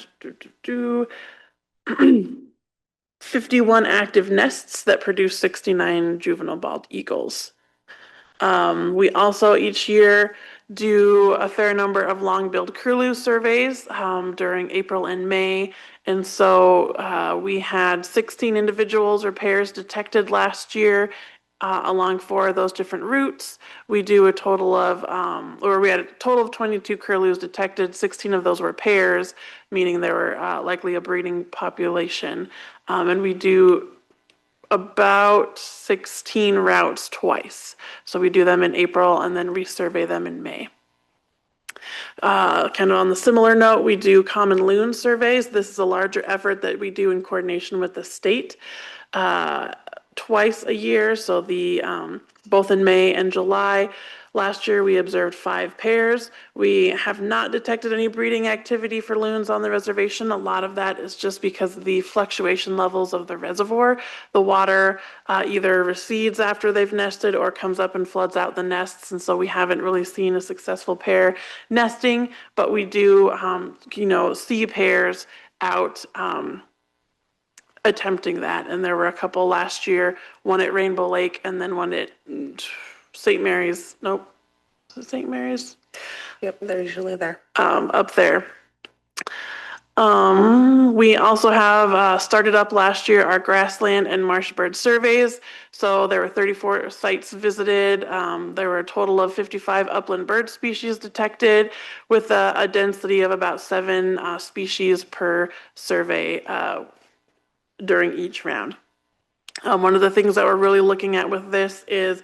51 active nests that produced 69 juvenile bald eagles. We also each year do a fair number of long-billed curlew surveys during April and May. And so we had 16 individuals or pairs detected last year along 4 of those different routes. We do a total of, we had a total of 22 curlews detected. 16 of those were pairs, meaning they were likely a breeding population. And we do about 16 routes twice. So we do them in April and then resurvey them in May. Kind of on the similar note, we do common loon surveys. This is a larger effort that we do in coordination with the state twice a year. So the both in May and July. Last year, we observed 5 pairs. We have not detected any breeding activity for loons on the reservation. A lot of that is just because of the fluctuation levels of the reservoir. The water either recedes after they've nested or comes up and floods out the nests. And so we haven't really seen a successful pair nesting, but we do, see pairs out attempting that. And there were a couple last year, one at Rainbow Lake and then one at St. Mary's. Nope. St. Mary's. Yep, they're usually there. Up there. We also have started up last year our grassland and marsh bird surveys. So there were 34 sites visited. There were a total of 55 upland bird species detected with a density of about 7 species per survey during each round. One of the things that we're really looking at with this is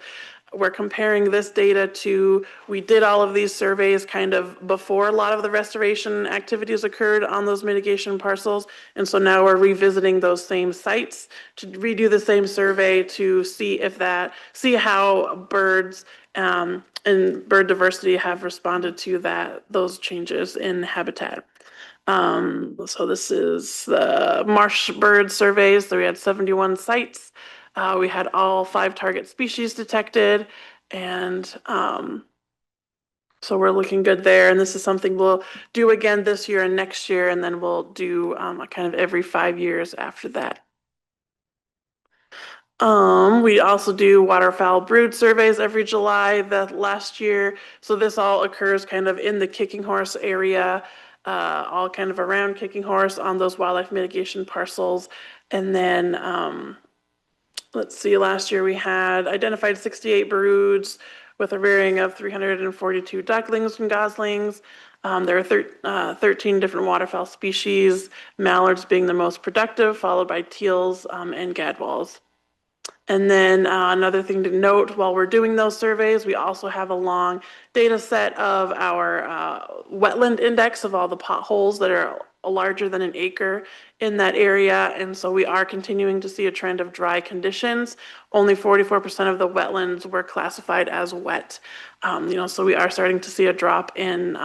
we're comparing this data to, we did all of these surveys kind of before a lot of the restoration activities occurred on those mitigation parcels. And so now we're revisiting those same sites to redo the same survey to see see how birds and bird diversity have responded to those changes in habitat. So this is the marsh bird surveys. So we had 71 sites. We had all 5 target species detected, and so we're looking good there. And this is something we'll do again this year and next year, and then we'll do kind of every 5 years after that. We also do waterfowl brood surveys every July. The last year, so this all occurs kind of in the Kicking Horse area, all kind of around Kicking Horse on those wildlife mitigation parcels. And then let's see, last year we had identified 68 broods with a rearing of 342 ducklings and goslings. There are 13 different waterfowl species, mallards being the most productive, followed by teals and gadwalls. And then another thing to note while we're doing those surveys, we also have a long data set of our wetland index of all the potholes that are larger than an acre in that area. And so we are continuing to see a trend of dry conditions. Only 44% of the wetlands were classified as wet. So we are starting to see a drop in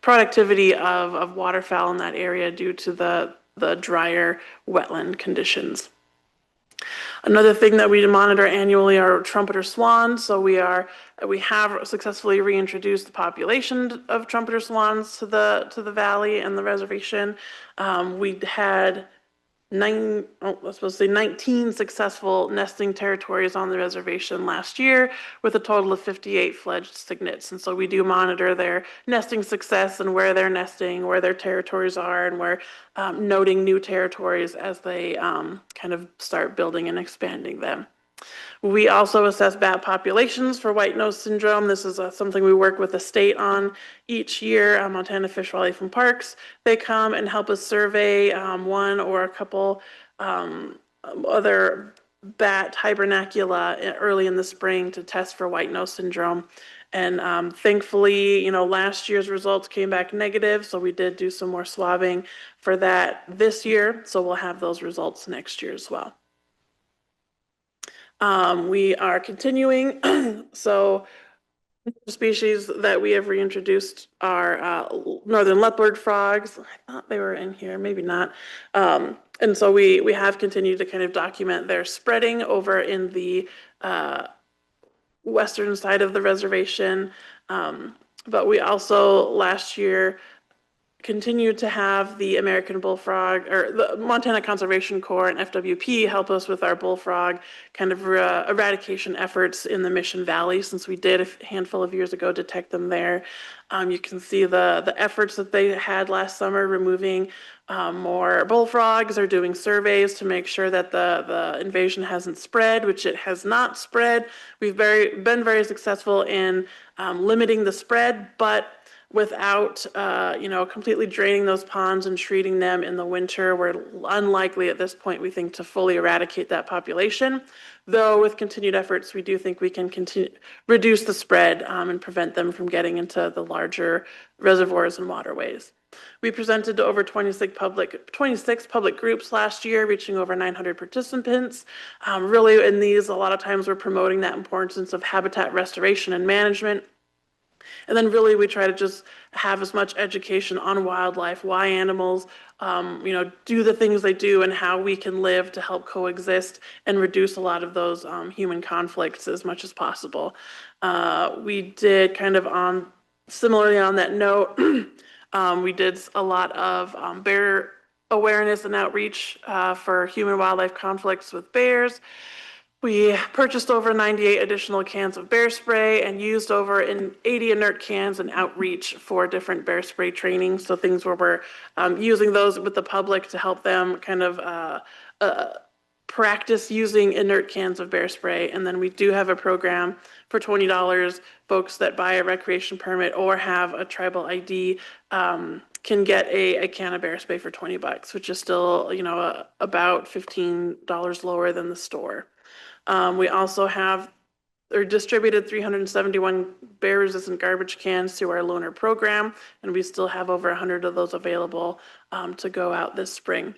productivity of waterfowl in that area due to the drier wetland conditions. Another thing that we monitor annually are trumpeter swans. So we have successfully reintroduced the population of trumpeter swans to the valley and the reservation. We had 19 successful nesting territories on the reservation last year with a total of 58 fledged cygnets. And so we do monitor their nesting success and where they're nesting, where their territories are, and we're noting new territories as they kind of start building and expanding them. We also assess bat populations for white nose syndrome. This is something we work with the state on each year. Montana Fish, Wildlife and Parks, they come and help us survey one or a couple other bat hibernacula early in the spring to test for white nose syndrome. And thankfully, last year's results came back negative, so we did do some more swabbing for that this year. So we'll have those results next year as well. We are continuing. So species that we have reintroduced are northern leopard frogs. I thought they were in here, maybe not. And so we have continued to kind of document their spreading over in the western side of the reservation. But we also last year continue to have the American bullfrog or the Montana Conservation Corps and FWP help us with our bullfrog kind of eradication efforts in the Mission Valley, since we did a handful of years ago detect them there. You can see the efforts that they had last summer, removing more bullfrogs, or doing surveys to make sure that the invasion hasn't spread, which it has not spread. We've been very successful in limiting the spread, but without, completely draining those ponds and treating them in the winter. We're unlikely at this point, we think, to fully eradicate that population. Though with continued efforts, we do think we can reduce the spread and prevent them from getting into the larger reservoirs and waterways. We presented to over 26 public groups last year, reaching over 900 participants. Really, in these, a lot of times we're promoting that importance of habitat restoration and management. And then really we try to just have as much education on wildlife, why animals, do the things they do, and how we can live to help coexist and reduce a lot of those human conflicts as much as possible. We did kind of similarly on that note, we did a lot of bear awareness and outreach for human wildlife conflicts with bears. We purchased over 98 additional cans of bear spray and used over 80 inert cans in outreach for different bear spray training. So things where we're using those with the public to help them kind of practice using inert cans of bear spray. And then we do have a program for $20. Folks that buy a recreation permit or have a tribal ID can get a can of bear spray for $20, which is still, about $15 lower than the store. We also distributed 371 bear-resistant garbage cans through our loaner program, and we still have over 100 of those available to go out this spring.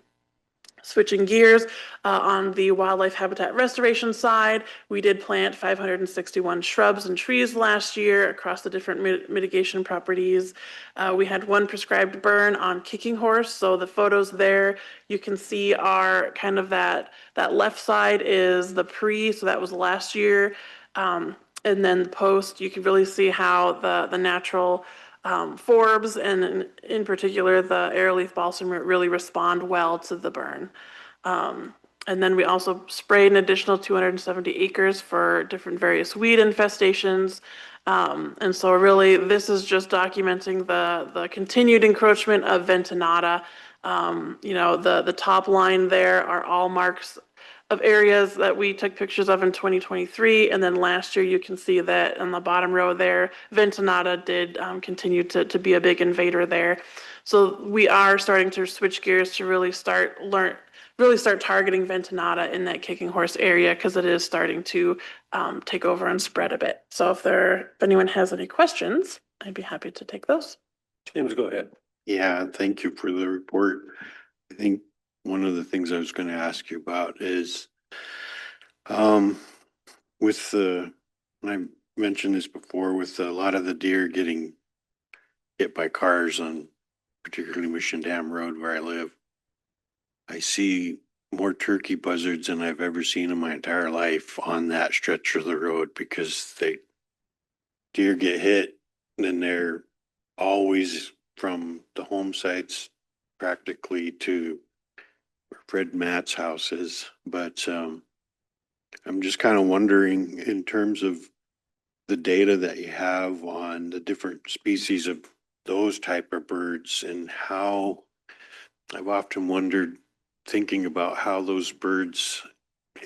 Switching gears, on the wildlife habitat restoration side, we did plant 561 shrubs and trees last year across the different mitigation properties. We had one prescribed burn on Kicking Horse. So the photos there you can see are kind of that left side is the so that was last year. And then the post, you can really see how the natural forbs and in particular the arrowleaf balsam root really respond well to the burn. And then we also sprayed an additional 270 acres for different various weed infestations. And so really this is just documenting the continued encroachment of Ventonata. The top line there are all marks of areas that we took pictures of in 2023. And then last year, you can see that on the bottom row there, Ventonata did continue to be a big invader there. So we are starting to switch gears to really start targeting Ventonata in that Kicking Horse area, because it is starting to take over and spread a bit. So if anyone has any questions, I'd be happy to take those. James, go ahead. Yeah, thank you for the report. I think one of the things I was going to ask you about is I mentioned this before, with a lot of the deer getting hit by cars on particularly Mission Dam Road where I live. I see more turkey buzzards than I've ever seen in my entire life on that stretch of the road, because deer get hit and then they're always from the home sites practically to where Fred Matt's house is. But I'm just kind of wondering, in terms of the data that you have on the different species of those type of birds, and how I've often wondered, thinking about how those birds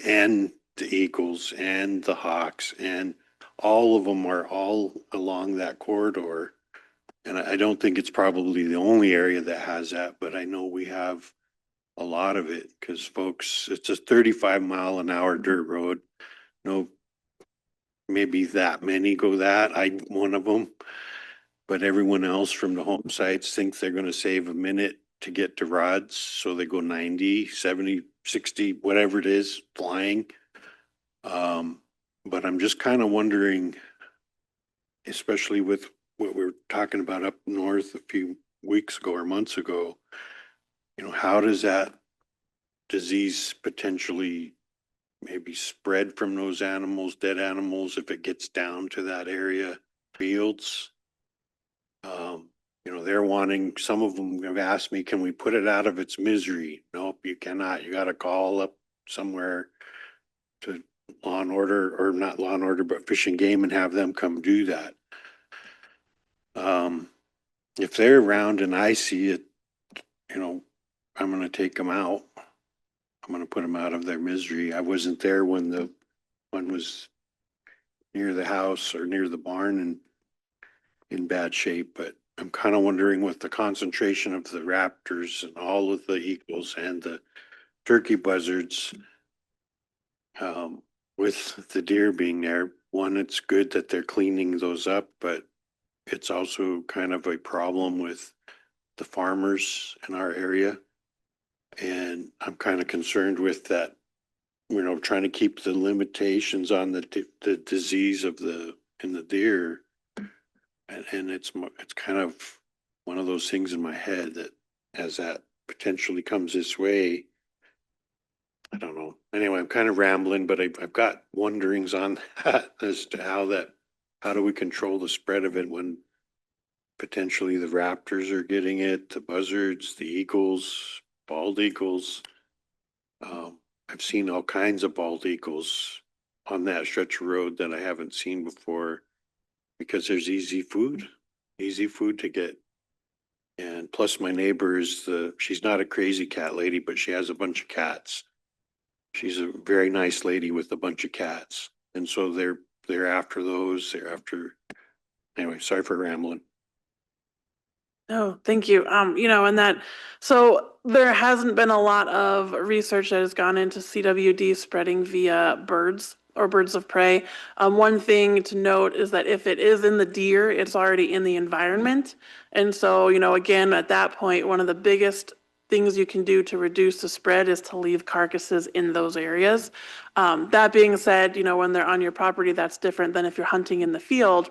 and the eagles and the hawks and all of them are all along that corridor. And I don't think it's probably the only area that has that, but I know we have a lot of it, because folks, it's a 35-mile-an-hour dirt road, no maybe that many go that. I'm one of them. But everyone else from the home sites thinks they're gonna save a minute to get to rods, so they go 90, 70, 60, whatever it is, flying. But I'm just kind of wondering, especially with what we were talking about up north a few weeks ago or months ago, how does that disease potentially maybe spread from those animals, dead animals, if it gets down to that area, fields? They're wanting, some of them have asked me, can we put it out of its misery? Nope, you cannot. You got to call up somewhere to Law and Order, or not Law and Order, but Fish and Game, and have them come do that. If they're around and I see it, I'm going to take them out. I'm going to put them out of their misery. I wasn't there when the one was near the house or near the barn and in bad shape, but I'm kind of wondering with the concentration of the raptors and all of the eagles and the turkey buzzards, with the deer being there, one, it's good that they're cleaning those up, but it's also kind of a problem with the farmers in our area. And I'm kind of concerned with that, trying to keep the limitations on the disease of in the deer. And it's kind of one of those things in my head that as that potentially comes this way, I don't know. Anyway, I'm kind of rambling, but I've got wonderings on that as to how do we control the spread of it when potentially the raptors are getting it, the buzzards, the eagles, bald eagles. I've seen all kinds of bald eagles on that stretch of road that I haven't seen before because there's easy food to get. And plus my neighbor she's not a crazy cat lady, but she has a bunch of cats. She's a very nice lady with a bunch of cats. And so they're after those, anyway, sorry for rambling. Oh, thank you. So there hasn't been a lot of research that has gone into CWD spreading via birds or birds of prey. One thing to note is that if it is in the deer, it's already in the environment. And so, again, at that point, one of the biggest things you can do to reduce the spread is to leave carcasses in those areas. That being said, when they're on your property, that's different than if you're hunting in the field.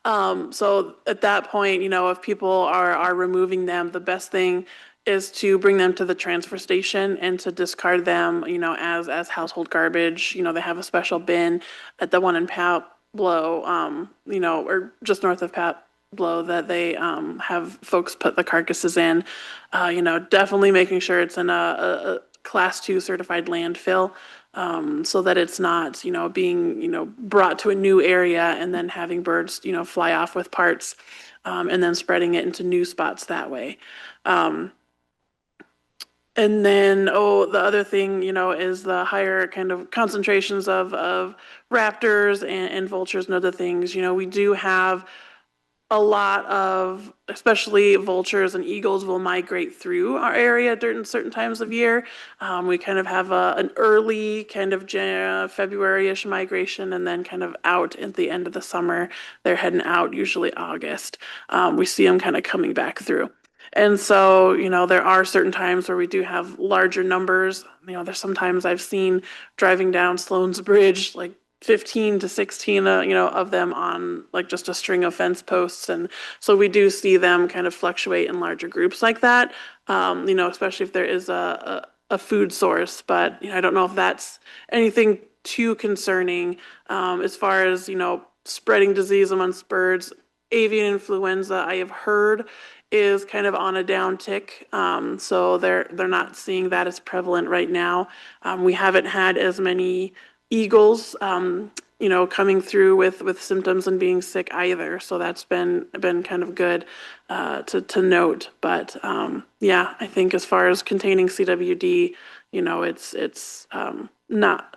So at that point, if people are removing them, the best thing is to bring them to the transfer station and to discard them, as household garbage. They have a special bin at the one in Pablo, or just north of Pablo that they have folks put the carcasses in. Definitely making sure it's in a class 2 certified landfill. So that it's not, being, brought to a new area and then having birds, fly off with parts, and then spreading it into new spots that way. And then, the other thing, is the higher kind of concentrations of raptors and vultures and other things. We do have a lot of, especially vultures and eagles, will migrate through our area during certain times of year. We kind of have an early kind of February-ish migration, and then kind of out at the end of the summer. They're heading out, usually August. We see them kind of coming back through. And so, there are certain times where we do have larger numbers. There's sometimes I've seen driving down Sloan's Bridge, like 15 to 16, of them on like just a string of fence posts. And so we do see them kind of fluctuate in larger groups like that, especially if there is a food source. But, I don't know if that's anything too concerning as far as, spreading disease amongst birds. Avian influenza, I have heard, is kind of on a downtick. So they're not seeing that as prevalent right now. We haven't had as many eagles, coming through with symptoms and being sick either. So that's been kind of good to note. But yeah, I think as far as containing CWD, it's not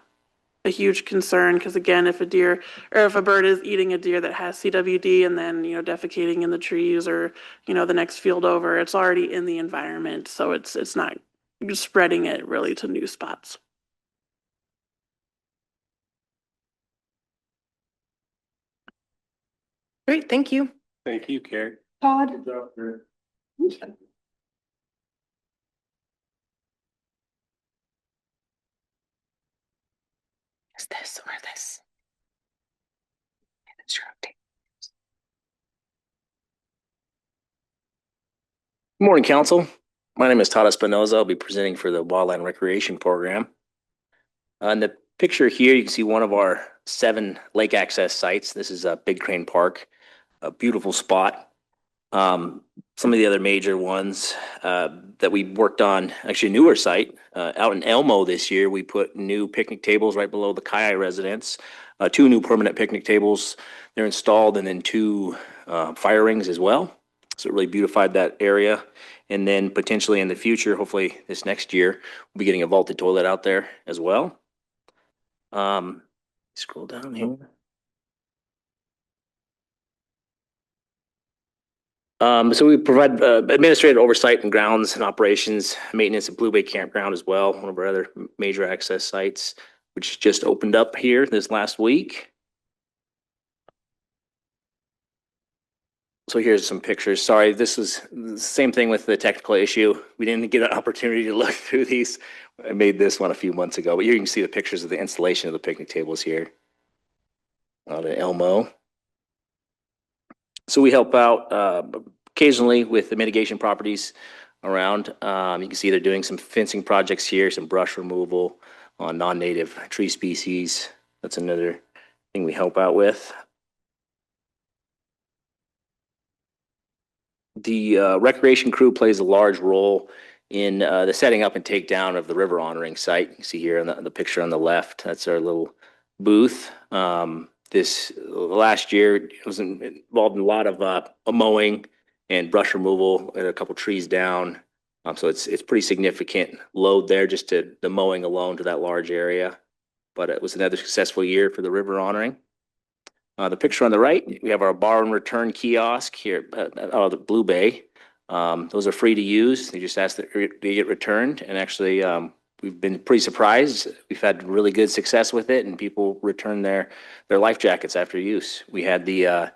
a huge concern, because again, if a bird is eating a deer that has CWD and then defecating in the trees or the next field over, it's already in the environment, so it's not spreading it really to new spots. Great, thank you. Thank you, Carrie. Todd? Good job, Carrie. Is this or this? Good morning, Council. My name is Todd Espinoza. I'll be presenting for the Wildland Recreation Program. On the picture here, you can see one of our 7 lake access sites. This is Big Crane Park, a beautiful spot. Some of the other major ones that we worked on, actually a newer site, out in Elmo this year, we put new picnic tables right below the Kai residence. 2 new permanent picnic tables, they're installed, and then 2 fire rings as well. So it really beautified that area. And then potentially in the future, hopefully this next year, we'll be getting a vaulted toilet out there as well. Scroll down here. So we provide administrative oversight and grounds and operations, maintenance at Blue Bay Campground as well, one of our other major access sites, which just opened up here this last week. So here's some pictures. Sorry, this was the same thing with the technical issue. We didn't get an opportunity to look through these. I made this one a few months ago, but here you can see the pictures of the installation of the picnic tables here out at Elmo. So we help out occasionally with the mitigation properties around. You can see they're doing some fencing projects here, some brush removal on non-native tree species. That's another thing we help out with. The recreation crew plays a large role in the setting up and takedown of the river honoring site. You can see here on the picture on the left, that's our little booth. This last year it was involved in a lot of mowing and brush removal and a couple trees down. So it's pretty significant load there just to the mowing alone to that large area. But it was another successful year for the river honoring. The picture on the right, we have our borrow and return kiosk here out of the Blue Bay. Those are free to use. They just ask that they get returned. And actually, we've been pretty surprised. We've had really good success with it, and people return their life jackets after use. We had the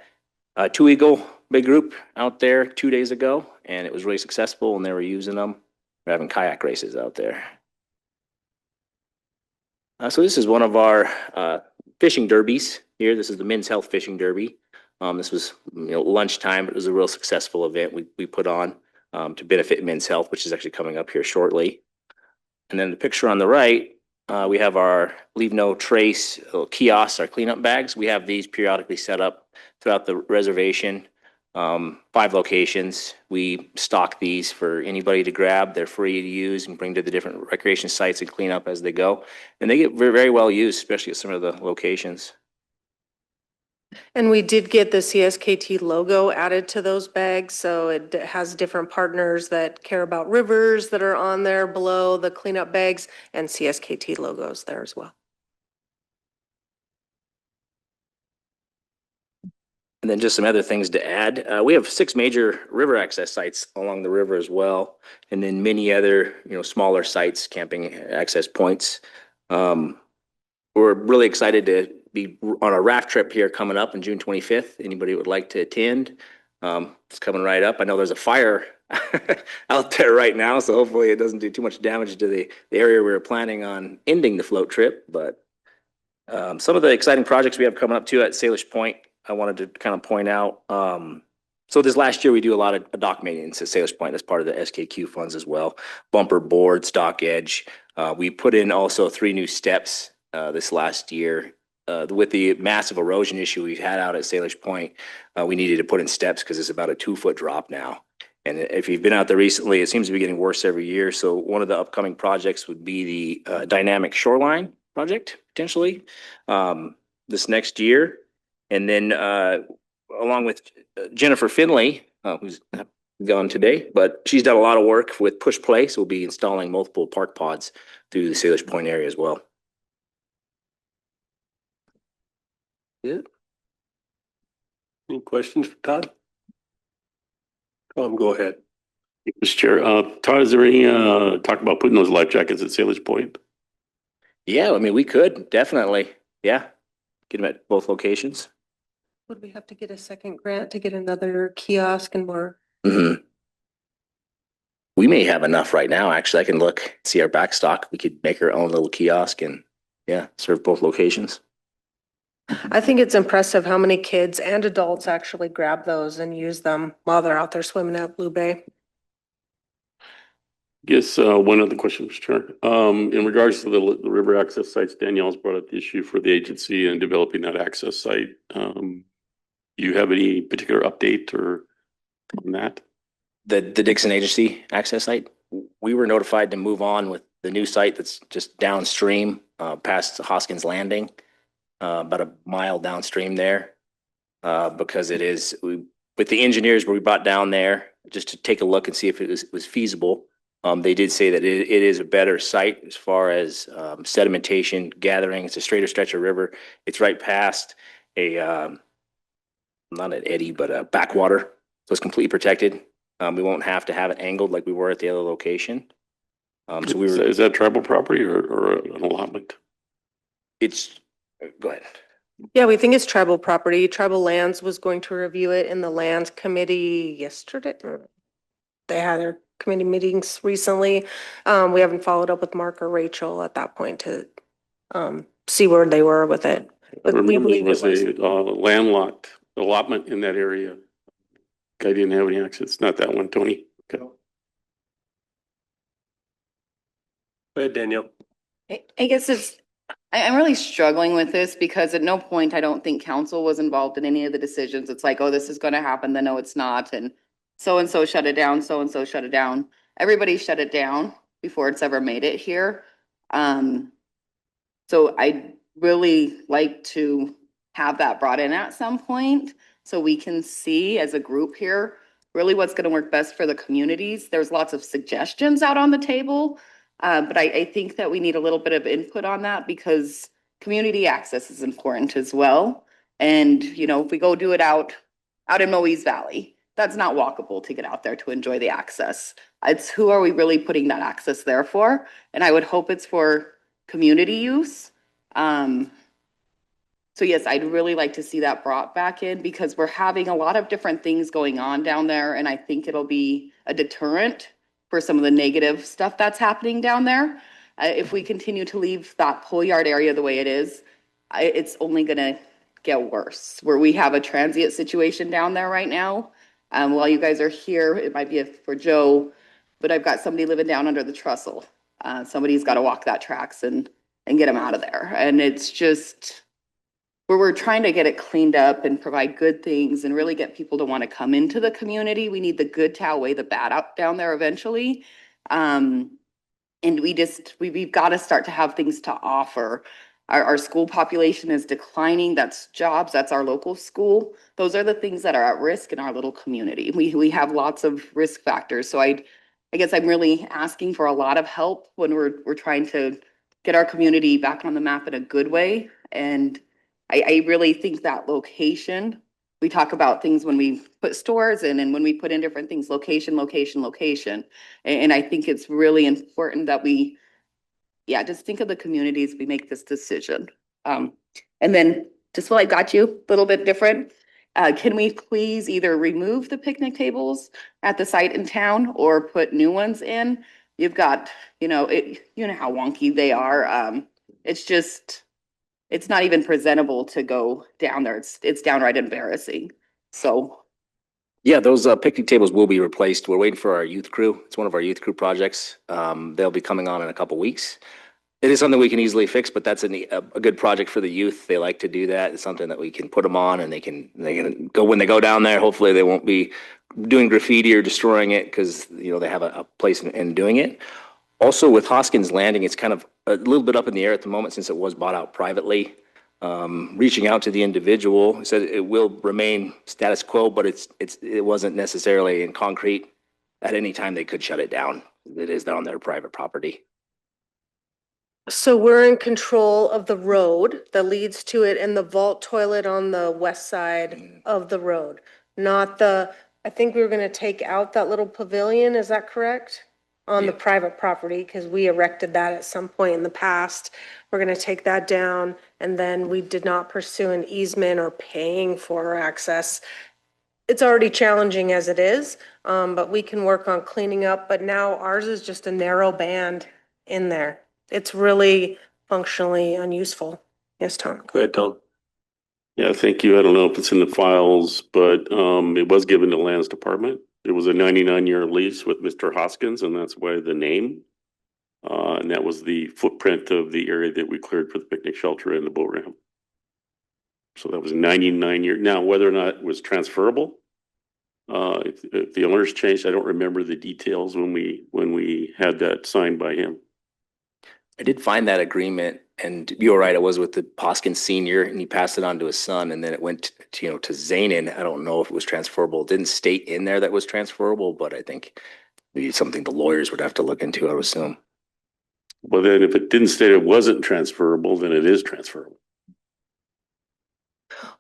Two Eagle big group out there 2 days ago, and it was really successful, and they were using them. We're having kayak races out there. So this is one of our fishing derbies here. This is the Men's Health Fishing Derby. This was lunchtime, but it was a real successful event we put on to benefit men's health, which is actually coming up here shortly. And then the picture on the right, we have our Leave No Trace kiosks, our cleanup bags. We have these periodically set up throughout the reservation, 5 locations. We stock these for anybody to grab. They're free to use and bring to the different recreation sites and clean up as they go. And they get very, very well used, especially at some of the locations. And we did get the CSKT logo added to those bags, so it has different partners that care about rivers that are on there below the cleanup bags, and CSKT logos there as well. And then just some other things to add. We have 6 major river access sites along the river as well, and then many other smaller sites, camping access points. We're really excited to be on a raft trip here coming up on June 25th. Anybody would like to attend? It's coming right up. I know there's a fire out there right now, so hopefully it doesn't do too much damage to the area we were planning on ending the float trip. But some of the exciting projects we have coming up too at Salish Point, I wanted to kind of point out. So this last year we do a lot of dock maintenance at Salish Point as part of the SKQ funds as well. Bumper boards, dock edge. We put in also 3 new steps this last year. With the massive erosion issue we've had out at Salish Point, we needed to put in steps because it's about a 2-foot drop now. And if you've been out there recently, it seems to be getting worse every year. So one of the upcoming projects would be the dynamic shoreline project, potentially, this next year. And then along with Jennifer Finley, who's gone today, but she's done a lot of work with Push Play. So we'll be installing multiple park pods through the Salish Point area as well. Yeah. Any questions for Todd? Go ahead. Mr. Chair, Todd, is there any talk about putting those life jackets at Salish Point? Yeah, I mean, we could definitely. Yeah. Get them at both locations. Would we have to get a second grant to get another kiosk and more? Mhm. We may have enough right now. Actually, I can look, see our back stock. We could make our own little kiosk and yeah, serve both locations. I think it's impressive how many kids and adults actually grab those and use them while they're out there swimming at Blue Bay. Guess, one other question, Mr. Chair. In regards to the river access sites, Danielle's brought up the issue for the agency and developing that access site. Do you have any particular update or on that? The Dixon Agency access site, we were notified to move on with the new site that's just downstream, past Hoskins Landing, about a mile downstream there. Because it is, with the engineers we brought down there just to take a look and see if it was feasible. They did say that it is a better site as far as sedimentation gathering. It's a straighter stretch of river. It's right past a, not an eddy, but a backwater. So it's completely protected. We won't have to have it angled like we were at the other location. So we were. Is that tribal property or an allotment? It's, go ahead. Yeah, we think it's tribal property. Tribal Lands was going to review it in the Land Committee yesterday. They had their committee meetings recently. We haven't followed up with Mark or Rachel at that point to see where they were with it. I But we remember there believe was it was. a landlocked allotment in that area. Guy didn't have any access. Not that one, Tony. Okay. Go ahead, Danielle. I guess I'm really struggling with this because at no point I don't think council was involved in any of the decisions. It's like, oh, this is gonna happen, then no, it's not, and so shut it down, so shut it down. Everybody shut it down before it's ever made it here. So I'd really like to have that brought in at some point so we can see as a group here really what's gonna work best for the communities. There's lots of suggestions out on the table. But I think that we need a little bit of input on that because community access is important as well. And, you know, if we go do it out in Moe's Valley, that's not walkable to get out there to enjoy the access. It's who are we really putting that access there for? And I would hope it's for community use. So yes, I'd really like to see that brought back in because we're having a lot of different things going on down there. And I think it'll be a deterrent for some of the negative stuff that's happening down there. If we continue to leave that pole yard area the way it is, it's only gonna get worse. Where we have a transient situation down there right now. While you guys are here, it might be for Joe, but I've got somebody living down under the trestle. Somebody's got to walk that tracks and get them out of there. And it's just where we're trying to get it cleaned up and provide good things and really get people to want to come into the community. We need the good to outweigh the bad out down there eventually. And we've got to start to have things to offer. Our school population is declining. That's jobs. That's our local school. Those are the things that are at risk in our little community. We have lots of risk factors. So I guess I'm really asking for a lot of help when we're trying to get our community back on the map in a good way. And I really think that location, we talk about things when we put stores in and when we put in different things, location, location, location. And I think it's really important that we, just think of the communities we make this decision. And then just while I got you, a little bit different, can we please either remove the picnic tables at the site in town or put new ones in? You've got, you know how wonky they are. It's not even presentable to go down there. It's downright embarrassing. So Yeah, those picnic tables will be replaced. We're waiting for our youth crew. It's one of our youth crew projects. They'll be coming on in a couple weeks. It is something we can easily fix, but that's a good project for the youth. They like to do that. It's something that we can put them on and they can go when they go down there. Hopefully they won't be doing graffiti or destroying it because, they have a place in doing it. Also with Hoskins Landing, it's kind of a little bit up in the air at the moment since it was bought out privately. Reaching out to the individual said it will remain status quo, but it wasn't necessarily in concrete. At any time they could shut it down. It is on their private property. So we're in control of the road that leads to it and the vault toilet on the west side of the road, not I think we were gonna take out that little pavilion, is that correct? on the private property because we erected that at some point in the past. We're going to take that down, and then we did not pursue an easement or paying for access. It's already challenging as it is, but we can work on cleaning up. But now ours is just a narrow band in there. It's really functionally unuseful. Yes, Tom? Go ahead, Tom. Yeah, thank you. I don't know if it's in the files, but it was given to Lands Department. It was a 99-year lease with Mr. Hoskins, and that's why the name. And that was the footprint of the area that we cleared for the picnic shelter and the boat ramp. So that was 99 years. Now, whether or not it was transferable, if the owners changed, I don't remember the details when we had that signed by him. I did find that agreement, and you were right, it was with the Hoskins Senior, and he passed it on to his son, and then it went to Zanin. I don't know if it was transferable. It didn't state in there that was transferable, but I think maybe something the lawyers would have to look into, I would assume. Well, then if it didn't state it wasn't transferable, then it is transferable.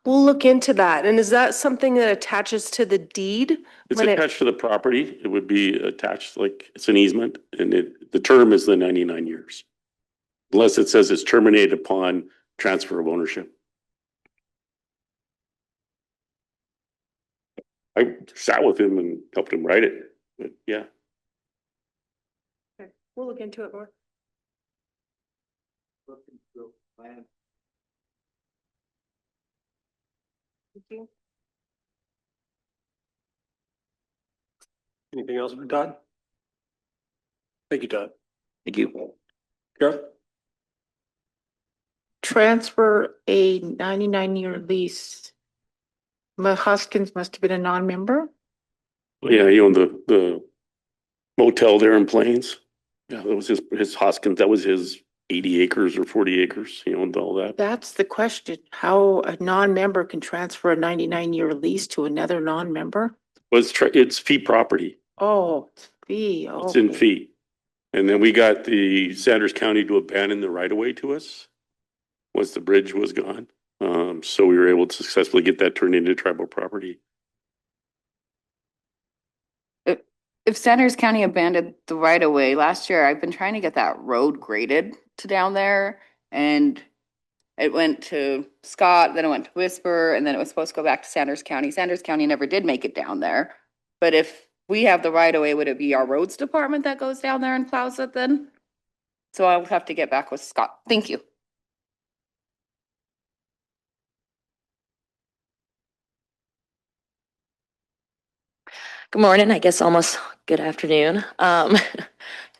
We'll look into that. And is that something that attaches to the deed? It's when attached to the property. It would be attached like it's an easement, and the term is the 99 years. Unless it says it's terminated upon transfer of ownership. I sat with him and helped him write it, but yeah. Okay, we'll look into it more. Thank you. Anything else for Todd? Thank you, Todd. Thank you. Carol? Transfer a 99-year lease. Hoskins must have been a non-member. Yeah, he owned the motel there in Plains. Yeah, that was his Hoskins. That was his 80 acres or 40 acres. He owned all that. That's the question. How a non-member can transfer a 99-year lease to another non-member? Well, it's fee property. Oh, it's fee. It's in Okay. fee. And then we got the Sanders County to abandon the right of way to us once the bridge was gone. So we were able to successfully get that turned into tribal property. If Sanders County abandoned the right of way last year, I've been trying to get that road graded to down there, and it went to Scott, then it went to Whisper, and then it was supposed to go back to Sanders County. Sanders County never did make it down there. But if we have the right of way, would it be our roads department that goes down there and plows it then? So I'll have to get back with Scott. Thank you. Good morning, I guess almost good afternoon.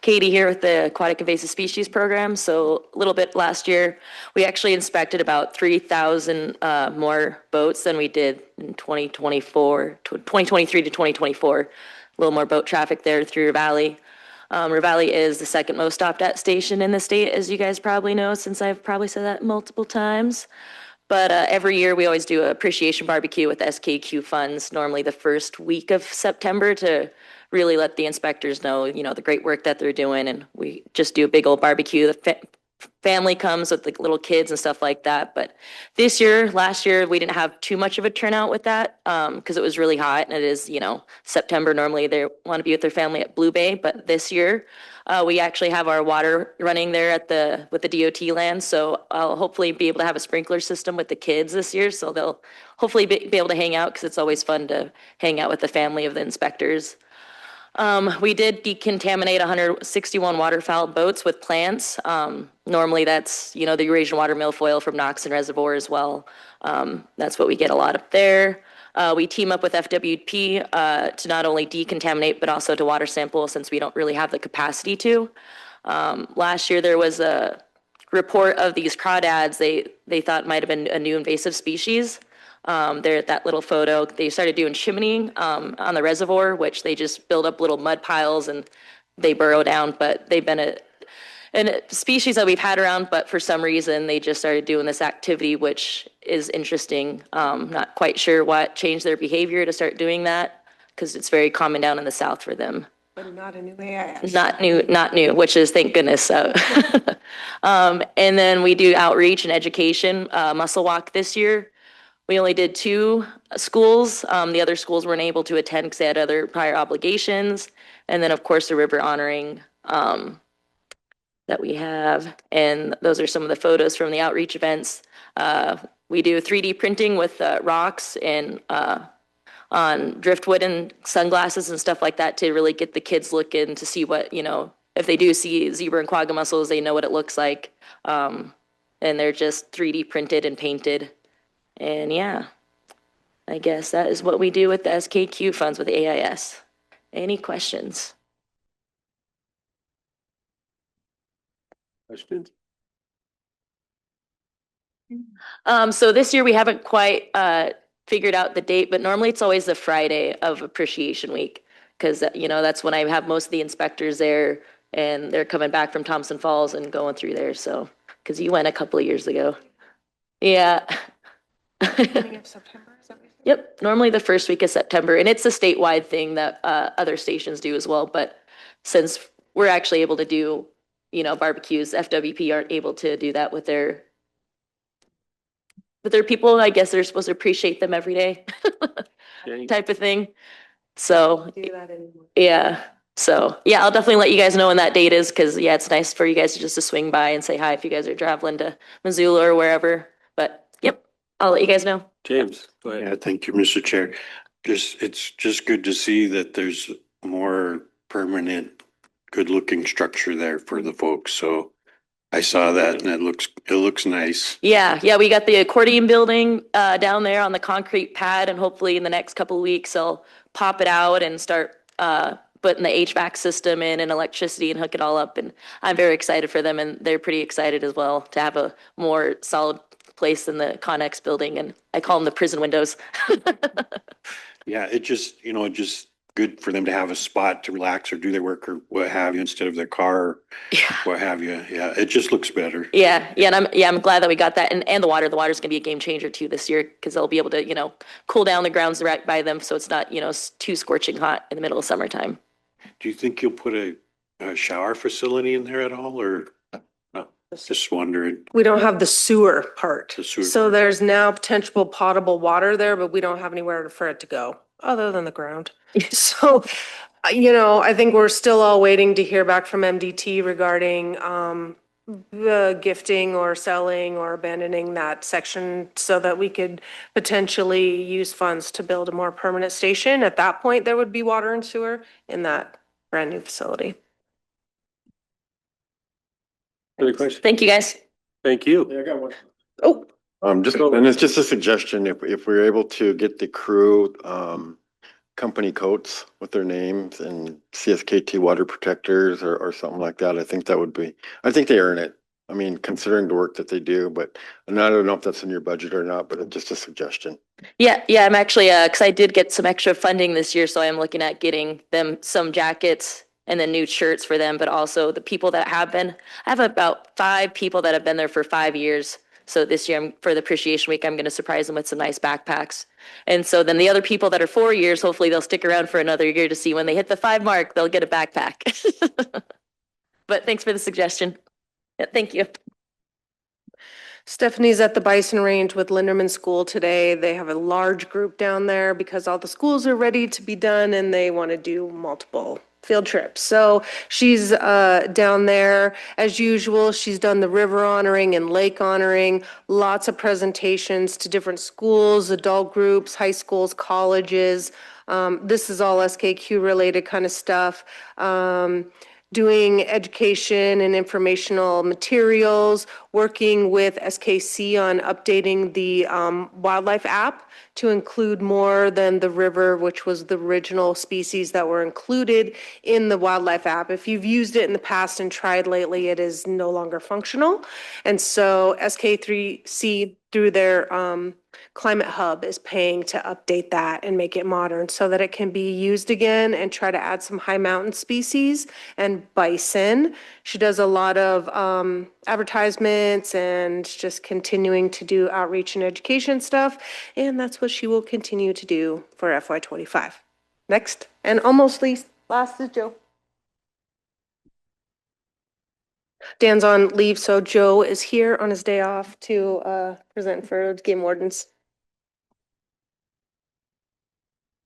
Katie here with the Aquatic Invasive Species Program. So a little bit last year, we actually inspected about 3,000 more boats than we did in 2023 to 2024. A little more boat traffic there through Ravalli. Ravalli is the second most stopped at station in the state, as you guys probably know, since I've probably said that multiple times. But every year we always do an appreciation barbecue with SKQ funds, normally the first week of September, to really let the inspectors know, the great work that they're doing. And we just do a big old barbecue. The family comes with the little kids and stuff like that. But last year, we didn't have too much of a turnout with that because it was really hot. And it is, September. Normally they want to be with their family at Blue Bay. But this year, we actually have our water running there with the DOT land. So I'll hopefully be able to have a sprinkler system with the kids this year. So they'll hopefully be able to hang out because it's always fun to hang out with the family of the inspectors. We did decontaminate 161 waterfowl boats with plants. Normally that's, the Eurasian water milfoil from Knoxon Reservoir as well. That's what we get a lot of there. We team up with FWP to not only decontaminate, but also to water sample since we don't really have the capacity to. Last year there was a report of these crawdads they thought might have been a new invasive species. There at that little photo, they started doing chimneying on the reservoir, which they just build up little mud piles and they burrow down. But they've been a species that we've had around, but for some reason they just started doing this activity, which is interesting. Not quite sure what changed their behavior to start doing that, because it's very common down in the south for them. But not a new AIS. Not new, which is thank goodness. So, and then we do outreach and education, muscle walk this year. We only did 2 schools. The other schools weren't able to attend because they had other prior obligations. And then, of course, the river honoring that we have. And those are some of the photos from the outreach events. We do 3D printing with rocks and on driftwood and sunglasses and stuff like that to really get the kids looking to see what, if they do see zebra and quagga mussels, they know what it looks like. And they're just 3D printed and painted. And yeah, I guess that is what we do with the SKQ funds with AIS. Any questions? Questions? So this year we haven't quite figured out the date, but normally it's always the Friday of Appreciation Week because that's when I have most of the inspectors there and they're coming back from Thompson Falls and going through there. So because you went a couple of years ago, yeah. Beginning of September, is that what you said? Yep, normally the first week of September, and it's a statewide thing that other stations do as well. But since we're actually able to do, barbecues, FWP aren't able to do that with their people. I guess they're supposed to appreciate them every day, type of thing. So Do that anymore. yeah, so yeah, I'll definitely let you guys know when that date is because yeah, it's nice for you guys to just to swing by and say hi if you guys are traveling to Missoula or wherever. But yep, I'll let you guys know. James, go ahead. Yeah, thank you, Mr. Chair. It's just good to see that there's more permanent, good-looking structure there for the folks. So I saw that and it looks nice. Yeah, we got the accordion building down there on the concrete pad, and hopefully in the next couple of weeks they'll pop it out and start putting the HVAC system in and electricity and hook it all up. And I'm very excited for them, and they're pretty excited as well to have a more solid place in the Connex building, and I call them the prison windows. Yeah, it just good for them to have a spot to relax or do their work or what have you instead of their car or what have you. Yeah, it just looks better. Yeah, and I'm glad that we got that, and the water's gonna be a game changer too this year because they'll be able to cool down the grounds right by them so it's not too scorching hot in the middle of summertime. Do you think you'll put a shower facility in there at all or no? Just wondering. We don't have the sewer part. The sewer So part. there's now potential potable water there, but we don't have anywhere for it to go other than the ground. So, I think we're still all waiting to hear back from MDT regarding the gifting or selling or abandoning that section so that we could potentially use funds to build a more permanent station. At that point, there would be water and sewer in that brand new facility. Any questions? Thank you, guys. Thank you. Yeah, I got one. Oh, And it's just a suggestion, if we're able to get the crew, company coats with their names and CSKT water protectors or something like that, I think they earn it. I mean, considering the work that they do, and I don't know if that's in your budget or not, but it's just a suggestion. Yeah, I'm actually because I did get some extra funding this year, so I'm looking at getting them some jackets and then new shirts for them, but also the people that have been. I have about 5 people that have been there for 5 years. So this year, for the Appreciation Week, I'm going to surprise them with some nice backpacks. And so then the other people that are 4 years, hopefully they'll stick around for another year to see when they hit the 5 mark, they'll get a backpack. But thanks for the suggestion. Yeah, thank you. Stephanie's at the Bison Range with Linderman School today. They have a large group down there because all the schools are ready to be done and they want to do multiple field trips. So she's down there as usual. She's done the river honoring and lake honoring, lots of presentations to different schools, adult groups, high schools, colleges. This is all SKQ related kind of stuff. Doing education and informational materials, working with SKC on updating the wildlife app to include more than the river, which was the original species that were included in the wildlife app. If you've used it in the past and tried lately, it is no longer functional. And so SK3C through their Climate Hub is paying to update that and make it modern so that it can be used again and try to add some high mountain species and bison. She does a lot of advertisements and just continuing to do outreach and education stuff. And that's what she will continue to do for FY25. Next, and almost last is Joe. Dan's on leave, so Joe is here on his day off to present for game wardens.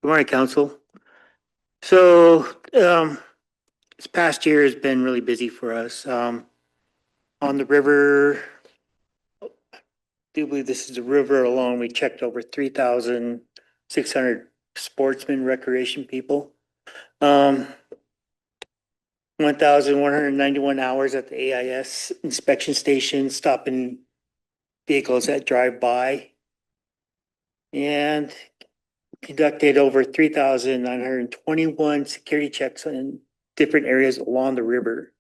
Good morning, council. So, this past year has been really busy for us. On the river, I do believe this is the river alone, we checked over 3,600 sportsmen, recreation people. 1,191 hours at the AIS inspection station, stopping vehicles that drive by. And conducted over 3,921 security checks in different areas along the river.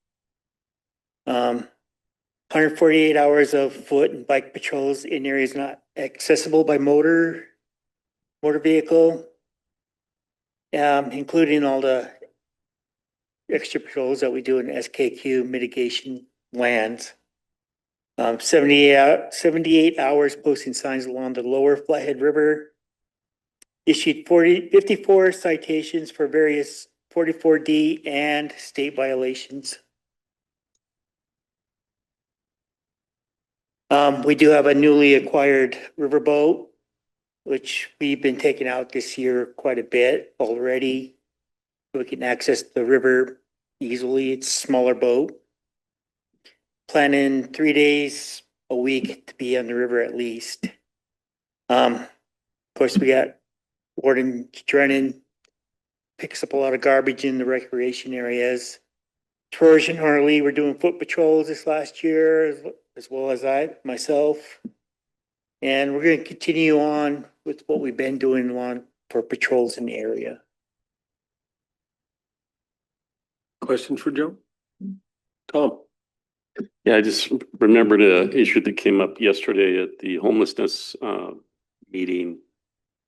148 hours of foot and bike patrols in areas not accessible by motor vehicle, including all the extra patrols that we do in SKQ mitigation lands. 78 hours posting signs along the lower Flathead River. Issued 54 citations for various 44D and state violations. We do have a newly acquired riverboat, which we've been taking out this year quite a bit already. We can access the river easily. It's a smaller boat. Planning 3 days a week to be on the river at least. Of course, we got Warden Drennan picks up a lot of garbage in the recreation areas. Torres and Harley were doing foot patrols this last year, as well as myself. And we're going to continue on with what we've been doing on for patrols in the area. Questions for Joe? Tom? Yeah, I just remembered an issue that came up yesterday at the homelessness meeting.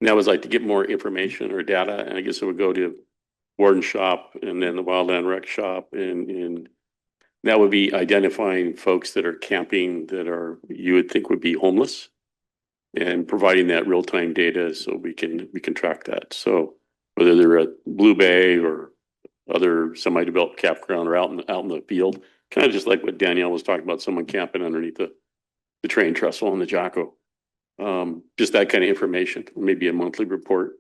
And that was like to get more information or data, and I guess it would go to Warden Shop and then the Wildland Rec Shop, and that would be identifying folks that are camping that are, you would think would be homeless, and providing that real-time data so we can track that. So whether they're at Blue Bay or other semi-developed campground or out in the field, kind of just like what Danielle was talking about, someone camping underneath the train trestle on the Jocko. Just that kind of information, maybe a monthly report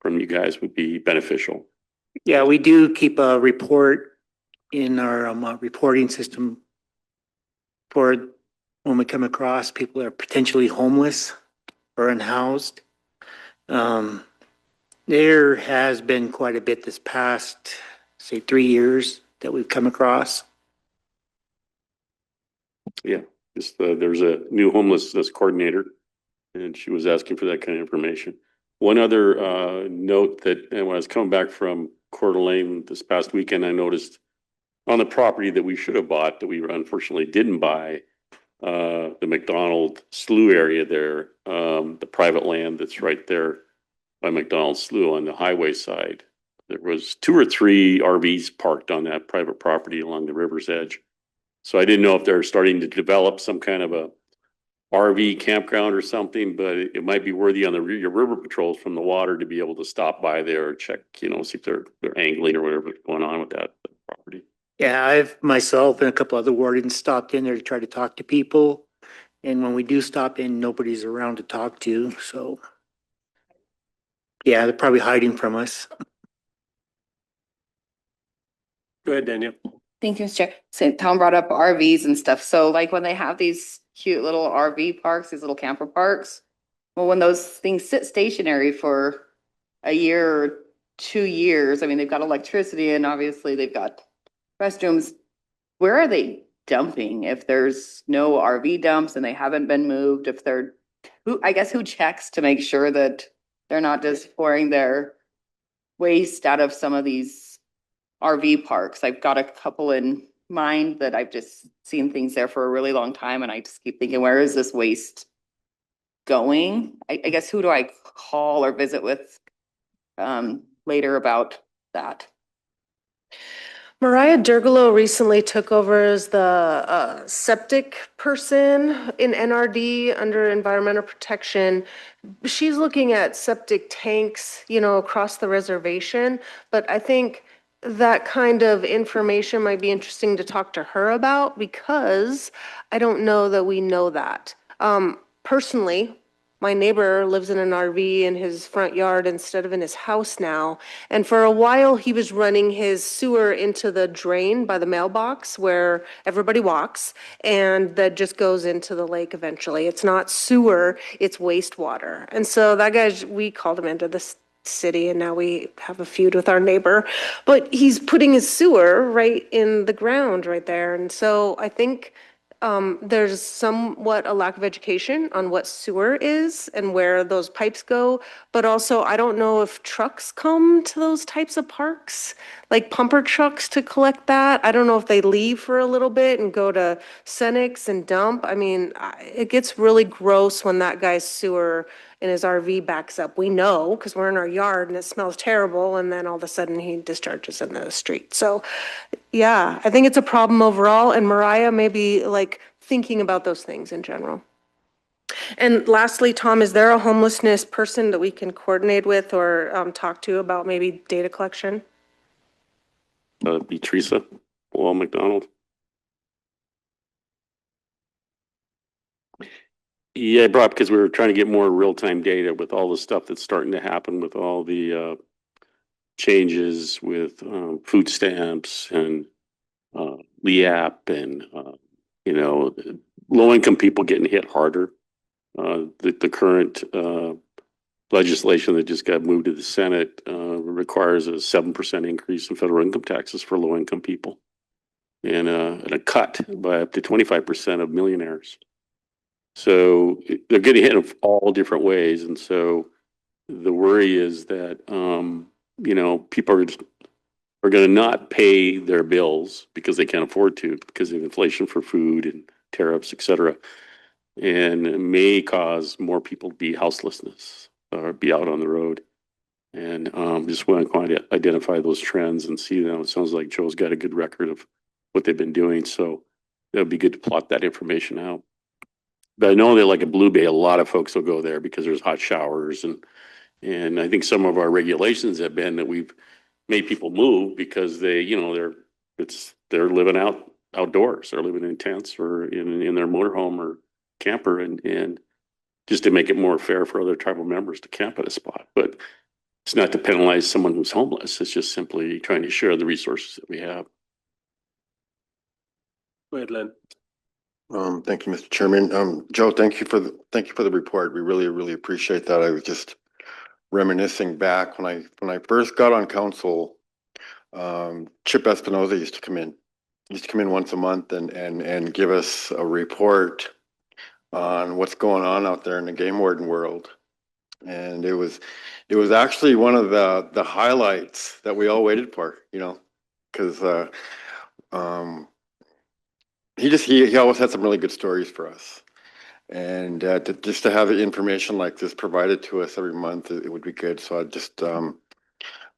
from you guys would be beneficial. Yeah, we do keep a report in our reporting system for when we come across people that are potentially homeless or unhoused. There has been quite a bit this past, say, 3 years that we've come across. Yeah, just there's a new homelessness coordinator, and she was asking for that kind of information. One other note that when I was coming back from Coeur d'Alene this past weekend, I noticed on the property that we should have bought, that we unfortunately didn't buy, the McDonald Slough area there, the private land that's right there by McDonald Slough on the highway side. There was 2 or 3 RVs parked on that private property along the river's edge. So I didn't know if they're starting to develop some kind of a RV campground or something, but it might be worthy on your river patrols from the water to be able to stop by there, check, see if they're angling or whatever's going on with that property. Yeah, I've myself and a couple other wardens stopped in there to try to talk to people. And when we do stop in, nobody's around to talk to. So, yeah, they're probably hiding from us. Go ahead, Danielle. Thank you, Mr. Chair. So Tom brought up RVs and stuff. So like when they have these cute little RV parks, these little camper parks, well, when those things sit stationary for a year or 2 years, I mean, they've got electricity and obviously they've got restrooms. Where are they dumping if there's no RV dumps and they haven't been moved? If they're, who checks to make sure that they're not just pouring their waste out of some of these RV parks? I've got a couple in mind that I've just seen things there for a really long time, and I just keep thinking, where is this waste going? I guess who do I call or visit with later about that? Mariah Dergalo recently took over as the septic person in NRD under environmental protection. She's looking at septic tanks, across the reservation, but I think that kind of information might be interesting to talk to her about because I don't know that we know that. Personally, My neighbor lives in an RV in his front yard instead of in his house now. And for a while, he was running his sewer into the drain by the mailbox where everybody walks, and that just goes into the lake eventually. It's not sewer, it's wastewater. And so that guy's, we called him into this city, and now we have a feud with our neighbor. But he's putting his sewer right in the ground right there. And so I think there's somewhat a lack of education on what sewer is and where those pipes go, but also I don't know if trucks come to those types of parks, like pumper trucks to collect that. I don't know if they leave for a little bit and go to Cenex and dump. I mean, it gets really gross when that guy's sewer in his RV backs up. We know because we're in our yard and it smells terrible, and then all of a sudden he discharges in the street. So yeah, I think it's a problem overall, and Mariah may be like thinking about those things in general. And lastly, Tom, is there a homelessness person that we can coordinate with or talk to about maybe data collection? Be Teresa, Wall McDonald. Yeah, I brought because we were trying to get more real-time data with all the stuff that's starting to happen with all the changes with food stamps and LEAP and low-income people getting hit harder. The current legislation that just got moved to the Senate requires a 7% increase in federal income taxes for low-income people and a cut by up to 25% of millionaires. So they're getting hit in all different ways. And so the worry is that, people are going to not pay their bills because they can't afford to because of inflation for food and tariffs, et cetera. And it may cause more people to be houselessness or be out on the road. And just want to identify those trends and see them. It sounds like Joe's got a good record of what they've been doing. So it would be good to plot that information out. But I know that like at Blue Bay, a lot of folks will go there because there's hot showers and I think some of our regulations have been that we've made people move because they're living outdoors. They're living in tents or in their motorhome or camper and just to make it more fair for other tribal members to camp at a spot. But it's not to penalize someone who's homeless. It's just simply trying to share the resources that we have. Go ahead, Len. Thank you, Mr. Chairman. Joe, thank you for the report. We really, really appreciate that. I was just reminiscing back when I first got on council. Chip Espinoza used to come in once a month and give us a report on what's going on out there in the game warden world. And it was actually one of the highlights that we all waited for, because he always had some really good stories for us. And just to have information like this provided to us every month, it would be good. So I just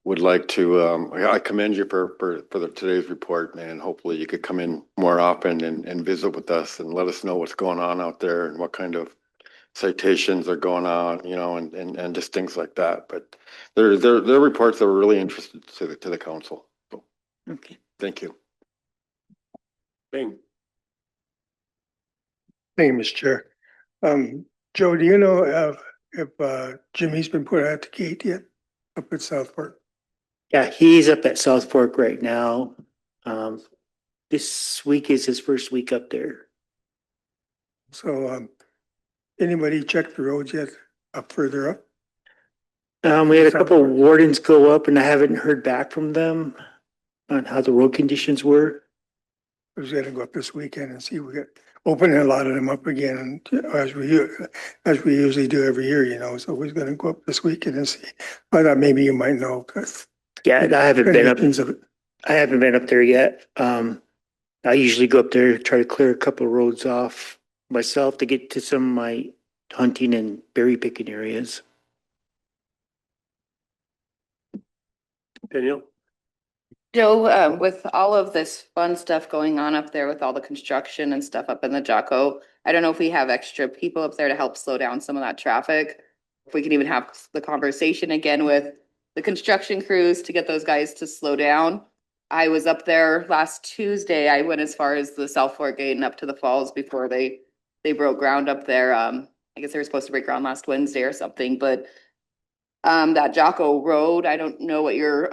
would like to, I commend you for today's report, and hopefully you could come in more often and visit with us and let us know what's going on out there and what kind of citations are going on, and just things like that. But they're reports that were really interested to the council. So, Okay. Thank you. Bing. Thank you, Mr. Chair. Joe, do you know if Jimmy's been put out the gate yet up at South Fork? Yeah, he's up at South Fork right now. This week is his first week up there. So, anybody checked the roads yet up further up? We had a couple of wardens go up and I haven't heard back from them on how the road conditions were. I was gonna go up this weekend and see if we could open a lot of them up again, as we usually do every year, so we're gonna go up this weekend and see. I thought maybe you might know. Yeah, I haven't been up there yet. I usually go up there, try to clear a couple of roads off myself to get to some of my hunting and berry picking areas. Danielle? Joe, with all of this fun stuff going on up there with all the construction and stuff up in the Jocko, I don't know if we have extra people up there to help slow down some of that traffic. If we can even have the conversation again with the construction crews to get those guys to slow down. I was up there last Tuesday. I went as far as the South Fork Gate and up to the falls before they broke ground up there. I guess they were supposed to break ground last Wednesday or something, but that Jocko Road, I don't know what your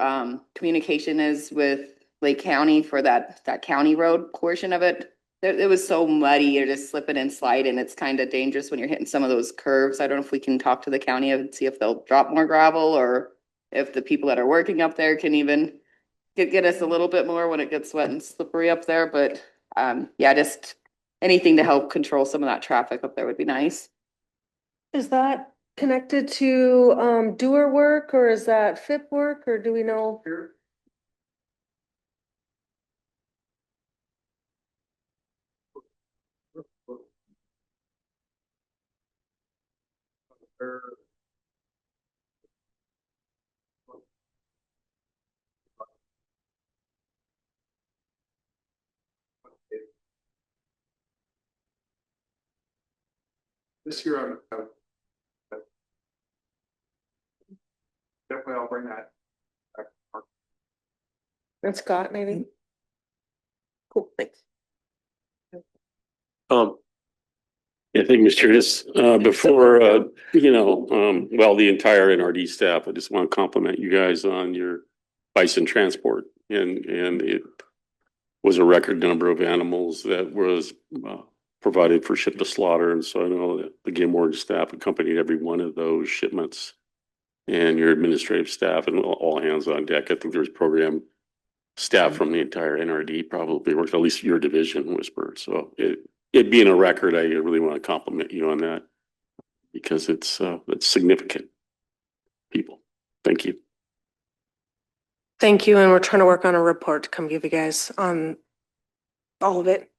communication is with Lake County for that county road portion of it. It was so muddy, you're just slipping and sliding. It's kind of dangerous when you're hitting some of those curves. I don't know if we can talk to the county and see if they'll drop more gravel, or if the people that are working up there can even get us a little bit more when it gets wet and slippery up there. But yeah, just anything to help control some of that traffic up there would be nice. Is that connected to doer work, or is that FIP work, or do we know? This year, definitely I'll bring that back. And Scott, maybe? Cool, thanks. I think, Mr. Chair, just before, well, the entire NRD staff, I just want to compliment you guys on your bison transport. And it was a record number of animals that was provided for ship to slaughter. And so I know that the Game Warden staff accompanied every one of those shipments, and your administrative staff and all hands on deck. I think there was program staff from the entire NRD probably worked, at least your division whispered. So it being a record, I really want to compliment you on that, because it's significant people. Thank you. Thank you, and we're trying to work on a report to come give you guys on all of it.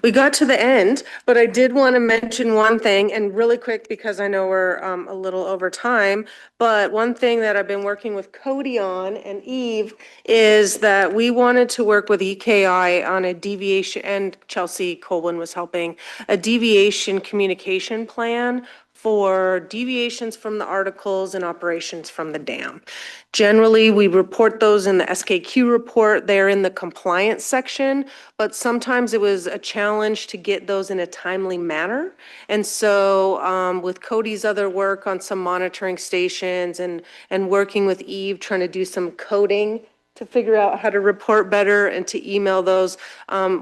We got to the end, but I did want to mention one thing, and really quick, because I know we're a little over time, but one thing that I've been working with Cody on and Eve is that we wanted to work with EKI on a deviation, and Chelsea Colwyn was helping, a deviation communication plan for deviations from the articles and operations from the dam. Generally, we report those in the SKQ report. They're in the compliance section, but sometimes it was a challenge to get those in a timely manner. And so with Cody's other work on some monitoring stations and working with Eve, trying to do some coding to figure out how to report better and to email those.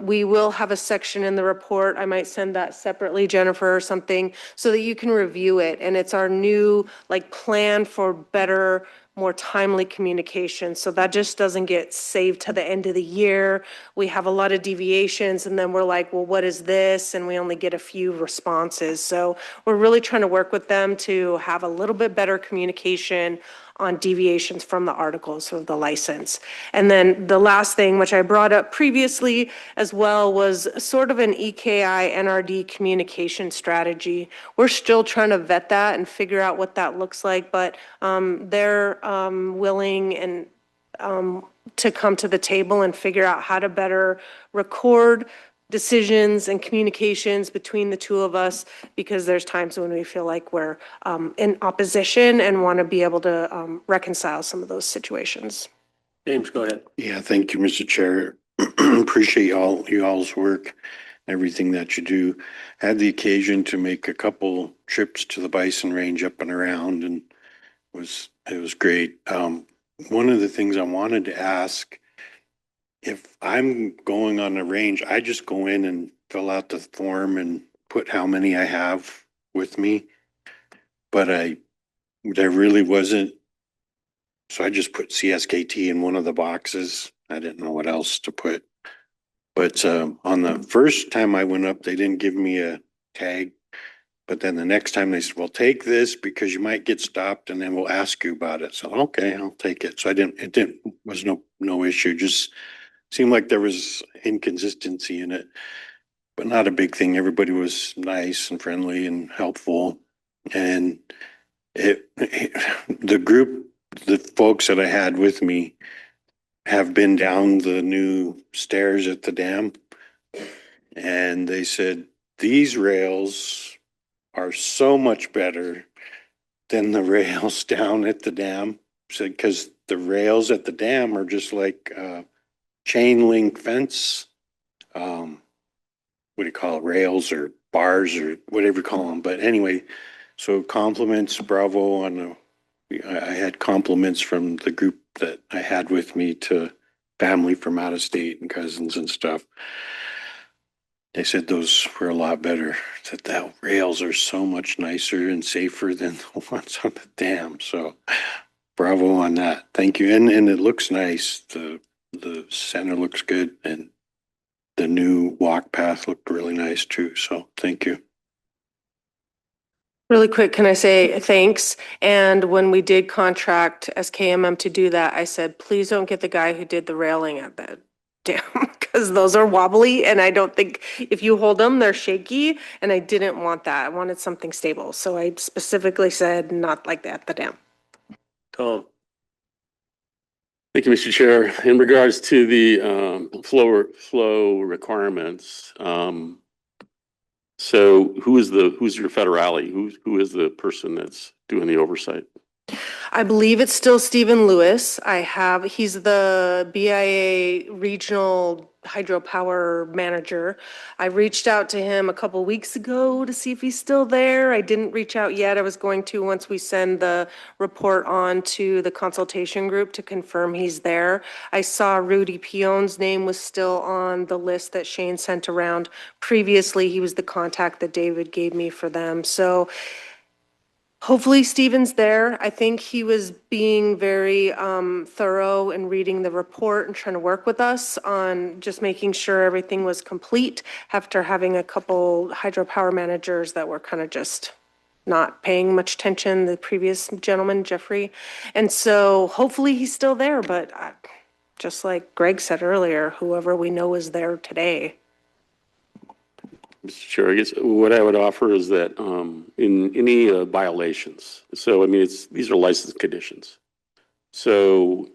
We will have a section in the report. I might send that separately, Jennifer, or something, so that you can review it. And it's our new plan for better, more timely communication. So that just doesn't get saved to the end of the year. We have a lot of deviations, and then we're like, well, what is this? And we only get a few responses. So we're really trying to work with them to have a little bit better communication on deviations from the articles of the license. And then the last thing, which I brought up previously as well, was sort of an EKI NRD communication strategy. We're still trying to vet that and figure out what that looks like, but they're willing and to come to the table and figure out how to better record decisions and communications between the two of us, because there's times when we feel like we're in opposition and want to be able to reconcile some of those situations. James, go ahead. Yeah, thank you, Mr. Chair. Appreciate y'all's work, everything that you do. Had the occasion to make a couple trips to the bison range up and around, and it was great. One of the things I wanted to ask, if I'm going on a range, I just go in and fill out the form and put how many I have with me. But there really wasn't, so I just put CSKT in one of the boxes. I didn't know what else to put. But on the first time I went up, they didn't give me a tag. But then the next time they said, well, take this because you might get stopped and then we'll ask you about it. So, okay, I'll take it. So it was no issue. Just seemed like there was inconsistency in it, but not a big thing. Everybody was nice and friendly and helpful. And the group, the folks that I had with me have been down the new stairs at the dam. And they said, these rails are so much better than the rails down at the dam. Said, because the rails at the dam are just like chain link fence what do you call it, rails or bars or whatever you call them. But anyway, so compliments, bravo on the, I had compliments from the group that I had with me to family from out of state and cousins and stuff. They said those were a lot better. That the rails are so much nicer and safer than the ones on the dam. So bravo on that. Thank you. And it looks nice. The center looks good and the new walk path looked really nice too. So thank you. Really quick, can I say thanks? And when we did contract SKMM to do that, I said, please don't get the guy who did the railing at the dam because those are wobbly and I don't think if you hold them, they're shaky. And I didn't want that. I wanted something stable. So I specifically said not like that at the dam. Tom. Thank you, Mr. Chair. In regards to the flow requirements, so who's your federale? Who is the person that's doing the oversight? I believe it's still Stephen Lewis. He's the BIA regional hydropower manager. I reached out to him a couple weeks ago to see if he's still there. I didn't reach out yet. I was going to once we send the report on to the consultation group to confirm he's there. I saw Rudy Pion's name was still on the list that Shane sent around. Previously, he was the contact that David gave me for them. So hopefully Stephen's there. I think he was being very thorough in reading the report and trying to work with us on just making sure everything was complete after having a couple hydropower managers that were kind of just not paying much attention, the previous gentleman, Jeffrey. And so hopefully he's still there, but just like Greg said earlier, whoever we know is there today. Mr. Chair, I guess what I would offer is that in any violations, so I mean, these are license conditions. So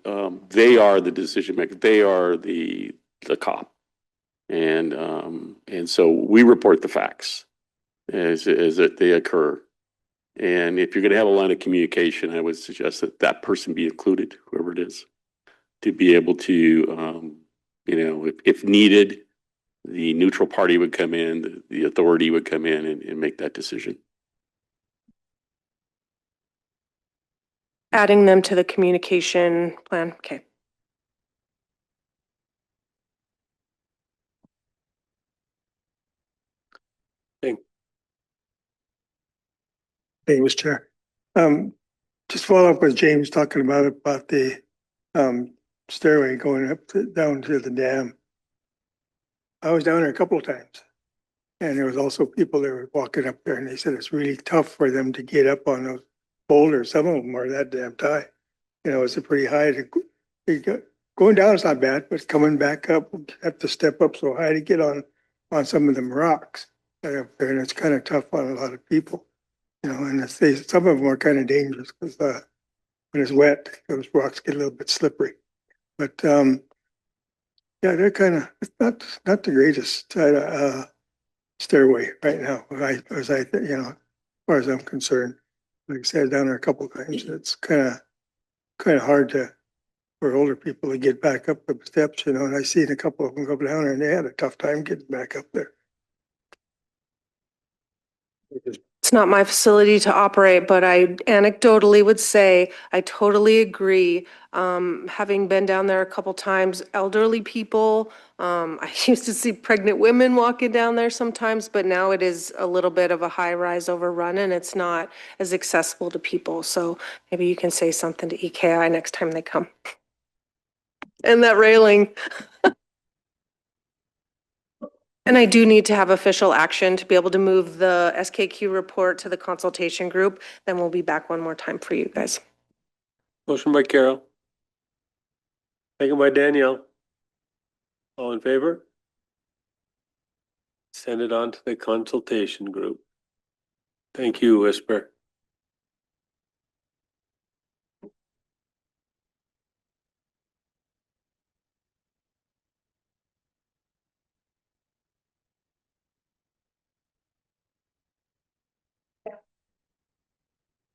they are the decision maker. They are the cop, and so we report the facts as that they occur. And if you're going to have a line of communication, I would suggest that that person be included, whoever it is, to be able to, if needed, the neutral party would come in, the authority would come in and make that decision. Adding them to the communication plan. Okay. Hey, Mr. Chair. Just follow up with James talking about the stairway going down to the dam. I was down there a couple of times. And there was also people that were walking up there and they said it's really tough for them to get up on those boulders. Some of them are that damn high. It's a pretty high going down is not bad, but coming back up, you have to step up so high to get on some of them rocks that are up there. And it's kind of tough on a lot of people, and some of them are kind of dangerous because when it's wet, those rocks get a little bit slippery. But yeah, they're kind of, it's not the greatest stairway right now, as far as I'm concerned. Like I said, down there a couple of times, it's kind of hard for older people to get back up the steps, and I seen a couple of them go down there and they had a tough time getting back up there. It's not my facility to operate, but I anecdotally would say I totally agree. Having been down there a couple times, elderly people, I used to see pregnant women walking down there sometimes, but now it is a little bit of a high rise overrun and it's not as accessible to people. So maybe you can say something to EKI next time they come. And that railing. And I do need to have official action to be able to move the SKQ report to the consultation group. Then we'll be back one more time for you guys. Motion by Carol. Second by Danielle. All in favor? Send it on to the consultation group. Thank you, Whisper.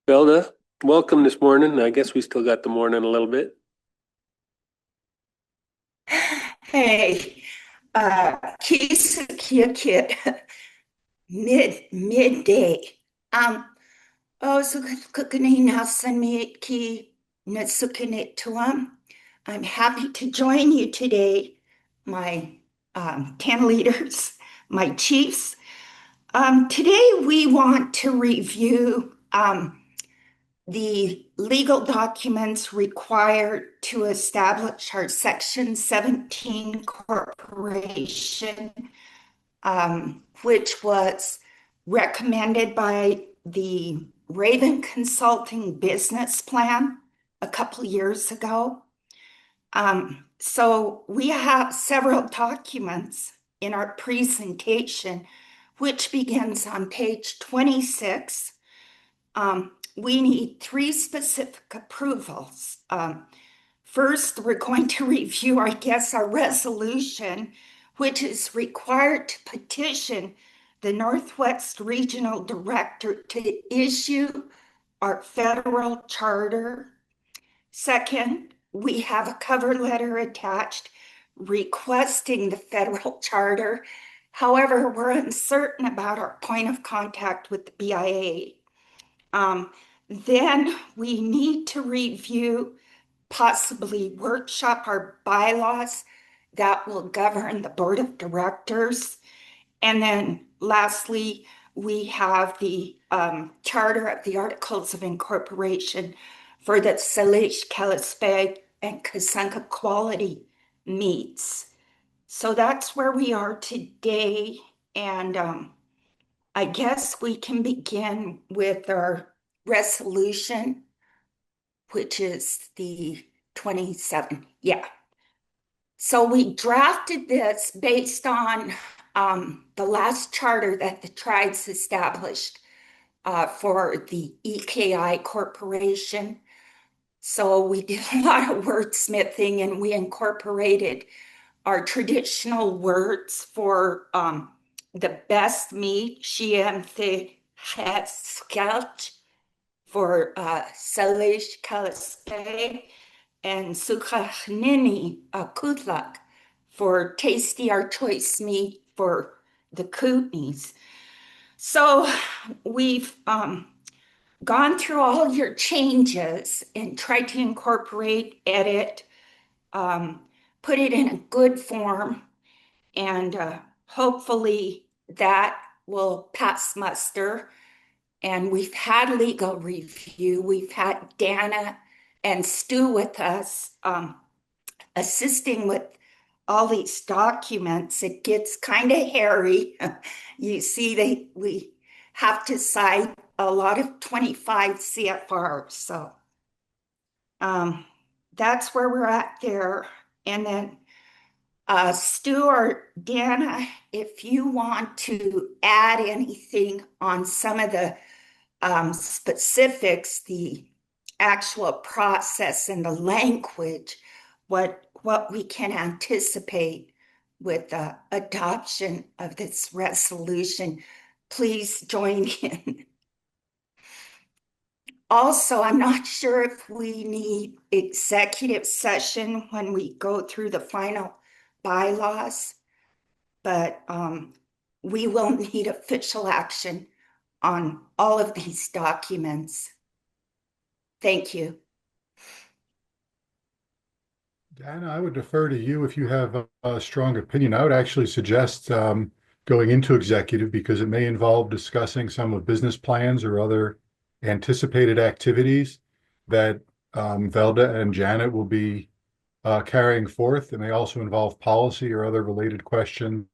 Belda, welcome this morning. I guess we still got the morning a little bit. Hey, Kid, midday. Oh, so kukuni nasan mi ki natsukine tuam. I'm happy to join you today, my 10 leaders, my chiefs. Today we want to review the legal documents required to establish our Section 17 corporation, which was recommended by the Raven Consulting Business Plan a couple years ago. So we have several documents in our presentation, which begins on page 26. We need 3 specific approvals. First, we're going to review, I guess, our resolution, which is required to petition the Northwest Regional Director to issue our federal charter. Second, we have a cover letter attached requesting the federal charter. However, we're uncertain about our point of contact with the BIA. Then we need to review, possibly workshop our bylaws that will govern the board of directors. And then lastly, we have the charter of the Articles of Incorporation for the Salish, Kalispeg, and Kasanka quality meats. So that's where we are today. And I guess we can begin with our resolution, which is the 27. Yeah. So we drafted this based on the last charter that the tribes established for the EKI Corporation. So we did a lot of wordsmithing and we incorporated our traditional words for the best meat, Shiemthe Skelt, for Salish Kalispe, and Sukachnini Kutlak for tasty our choice meat for the Kootenays. So we've gone through all your changes and tried to incorporate, edit, put it in a good form, and hopefully that will pass muster. And we've had legal review. We've had Dana and Stu with us assisting with all these documents. It gets kind of hairy. You see, we have to cite a lot of 25 CFR. So that's where we're at there. And then Stu or Dana, if you want to add anything on some of the specifics, the actual process and the language, what we can anticipate with the adoption of this resolution, please join in. Also, I'm not sure if we need executive session when we go through the final bylaws, but we will need official action on all of these documents. Thank you. Dana, I would defer to you if you have a strong opinion. I would actually suggest going into executive because it may involve discussing some of business plans or other anticipated activities that Velda and Janet will be carrying forth. It may also involve policy or other related questions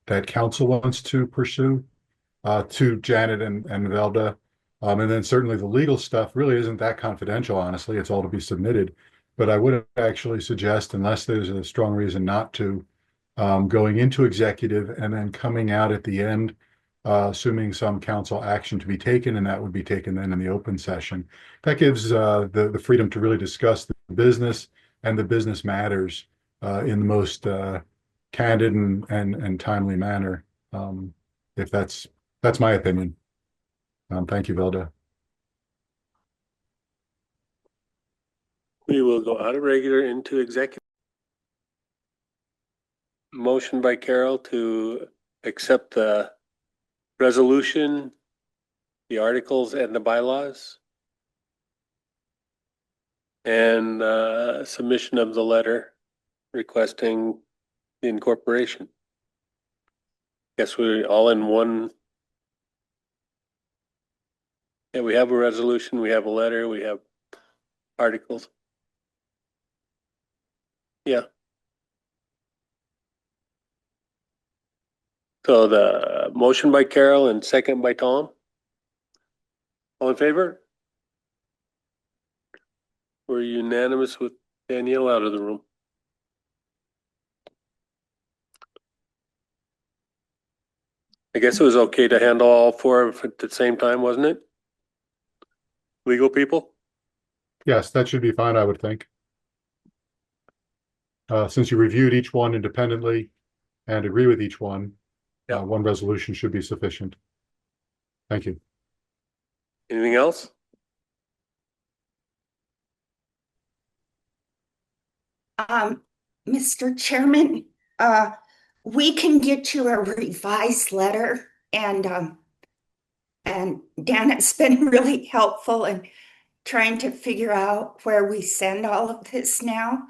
that council wants to pursue to Janet and Velda. And then certainly the legal stuff really isn't that confidential, honestly. It's all to be submitted. But I would actually suggest, unless there's a strong reason not to, going into executive and then coming out at the end, assuming some council action to be taken, and that would be taken then in the open session. That gives the freedom to really discuss the business and the business matters in the most candid and timely manner. If that's my opinion. Thank you, Velda. We will go out of regular into executive. motion by Carol to accept the resolution, the articles and the bylaws. And submission of the letter requesting the incorporation. Guess we're all in one. Yeah, we have a resolution, we have a letter, we have articles. Yeah. So the motion by Carol and second by Tom. All in favor? We're unanimous with Danielle out of the room. I guess it was okay to handle all four at the same time, wasn't it? Legal people? Yes, that should be fine, I would think. Since you reviewed each one independently and agree with each one, Yeah. one resolution should be sufficient. Thank you. Anything else? Mr. Chairman, we can get you a revised letter and Dan has been really helpful in trying to figure out where we send all of this now.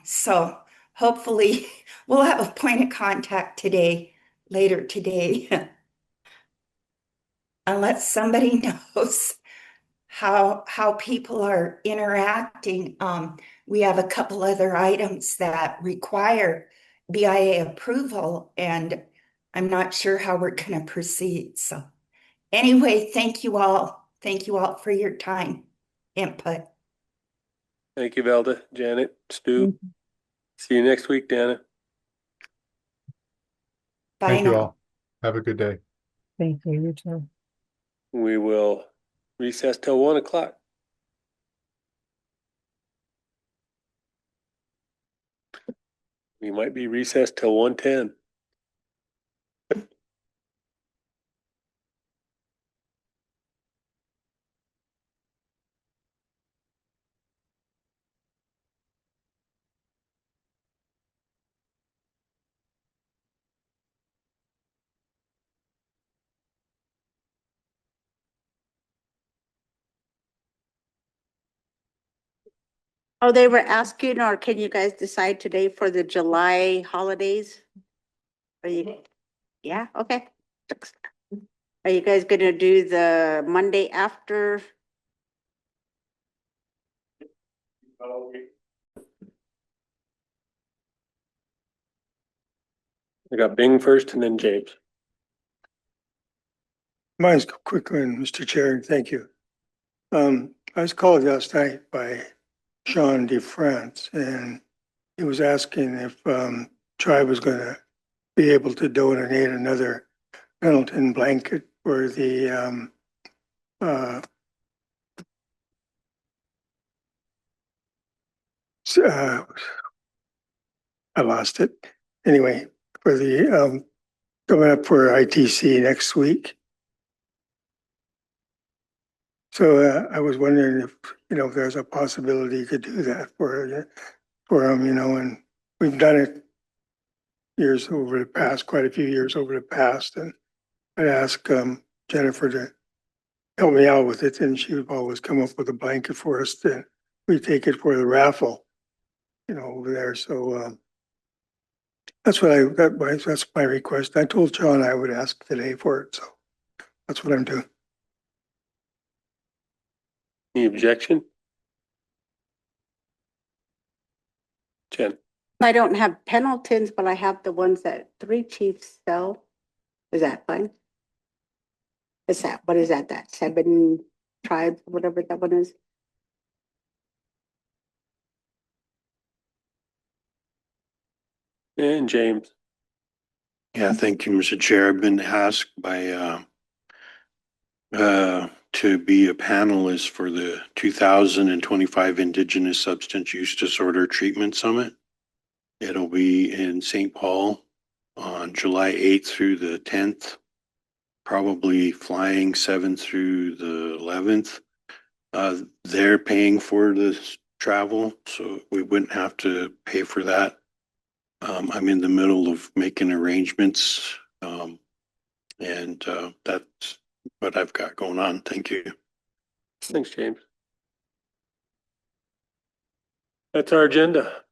So hopefully we'll have a point of contact later today. Unless somebody knows how people are interacting. We have a couple other items that require BIA approval, and I'm not sure how we're going to proceed. So anyway, thank you all. Thank you all for your time, input. Thank you, Velda, Janet, Stu. See you next week, Dana. Bye Thank you now. all. Have a good day. Thank you, you too. We will recess till 1 o'clock. We might be recessed till 1:10. Oh, they were asking, or can you guys decide today for the July holidays? Are you, yeah, okay. Are you guys gonna do the Monday after? I got Bing first and then James. Mine's a quick one, Mr. Chair, thank you. I was called last night by Sean DeFrance, and he was asking if Tribe was gonna be able to donate another Pendleton blanket for the I lost it. Anyway, for the coming up for ITC next week. So I was wondering if, if there's a possibility to do that for them, and we've done it years over the past, quite a few years over the past, and I asked Jennifer to help me out with it, and she would always come up with a blanket for us. Then we take it for the raffle, over there. So that's my request. I told John I would ask today for it, so that's what I'm doing. Any objection? Jen? I don't have Pendletons, but I have the ones that Three Chiefs sell. Is that fine? Is that, what is that, 7 Tribes, whatever that one is? And James. Yeah, thank you, Mr. Chair. I've been asked by to be a panelist for the 2025 Indigenous Substance Use Disorder Treatment Summit. It'll be in St. Paul on July 8th through the 10th, probably flying 7th through the 11th. They're paying for the travel, so we wouldn't have to pay for that. I'm in the middle of making arrangements. And that's what I've got going on. Thank you. Thanks, James. That's our agenda.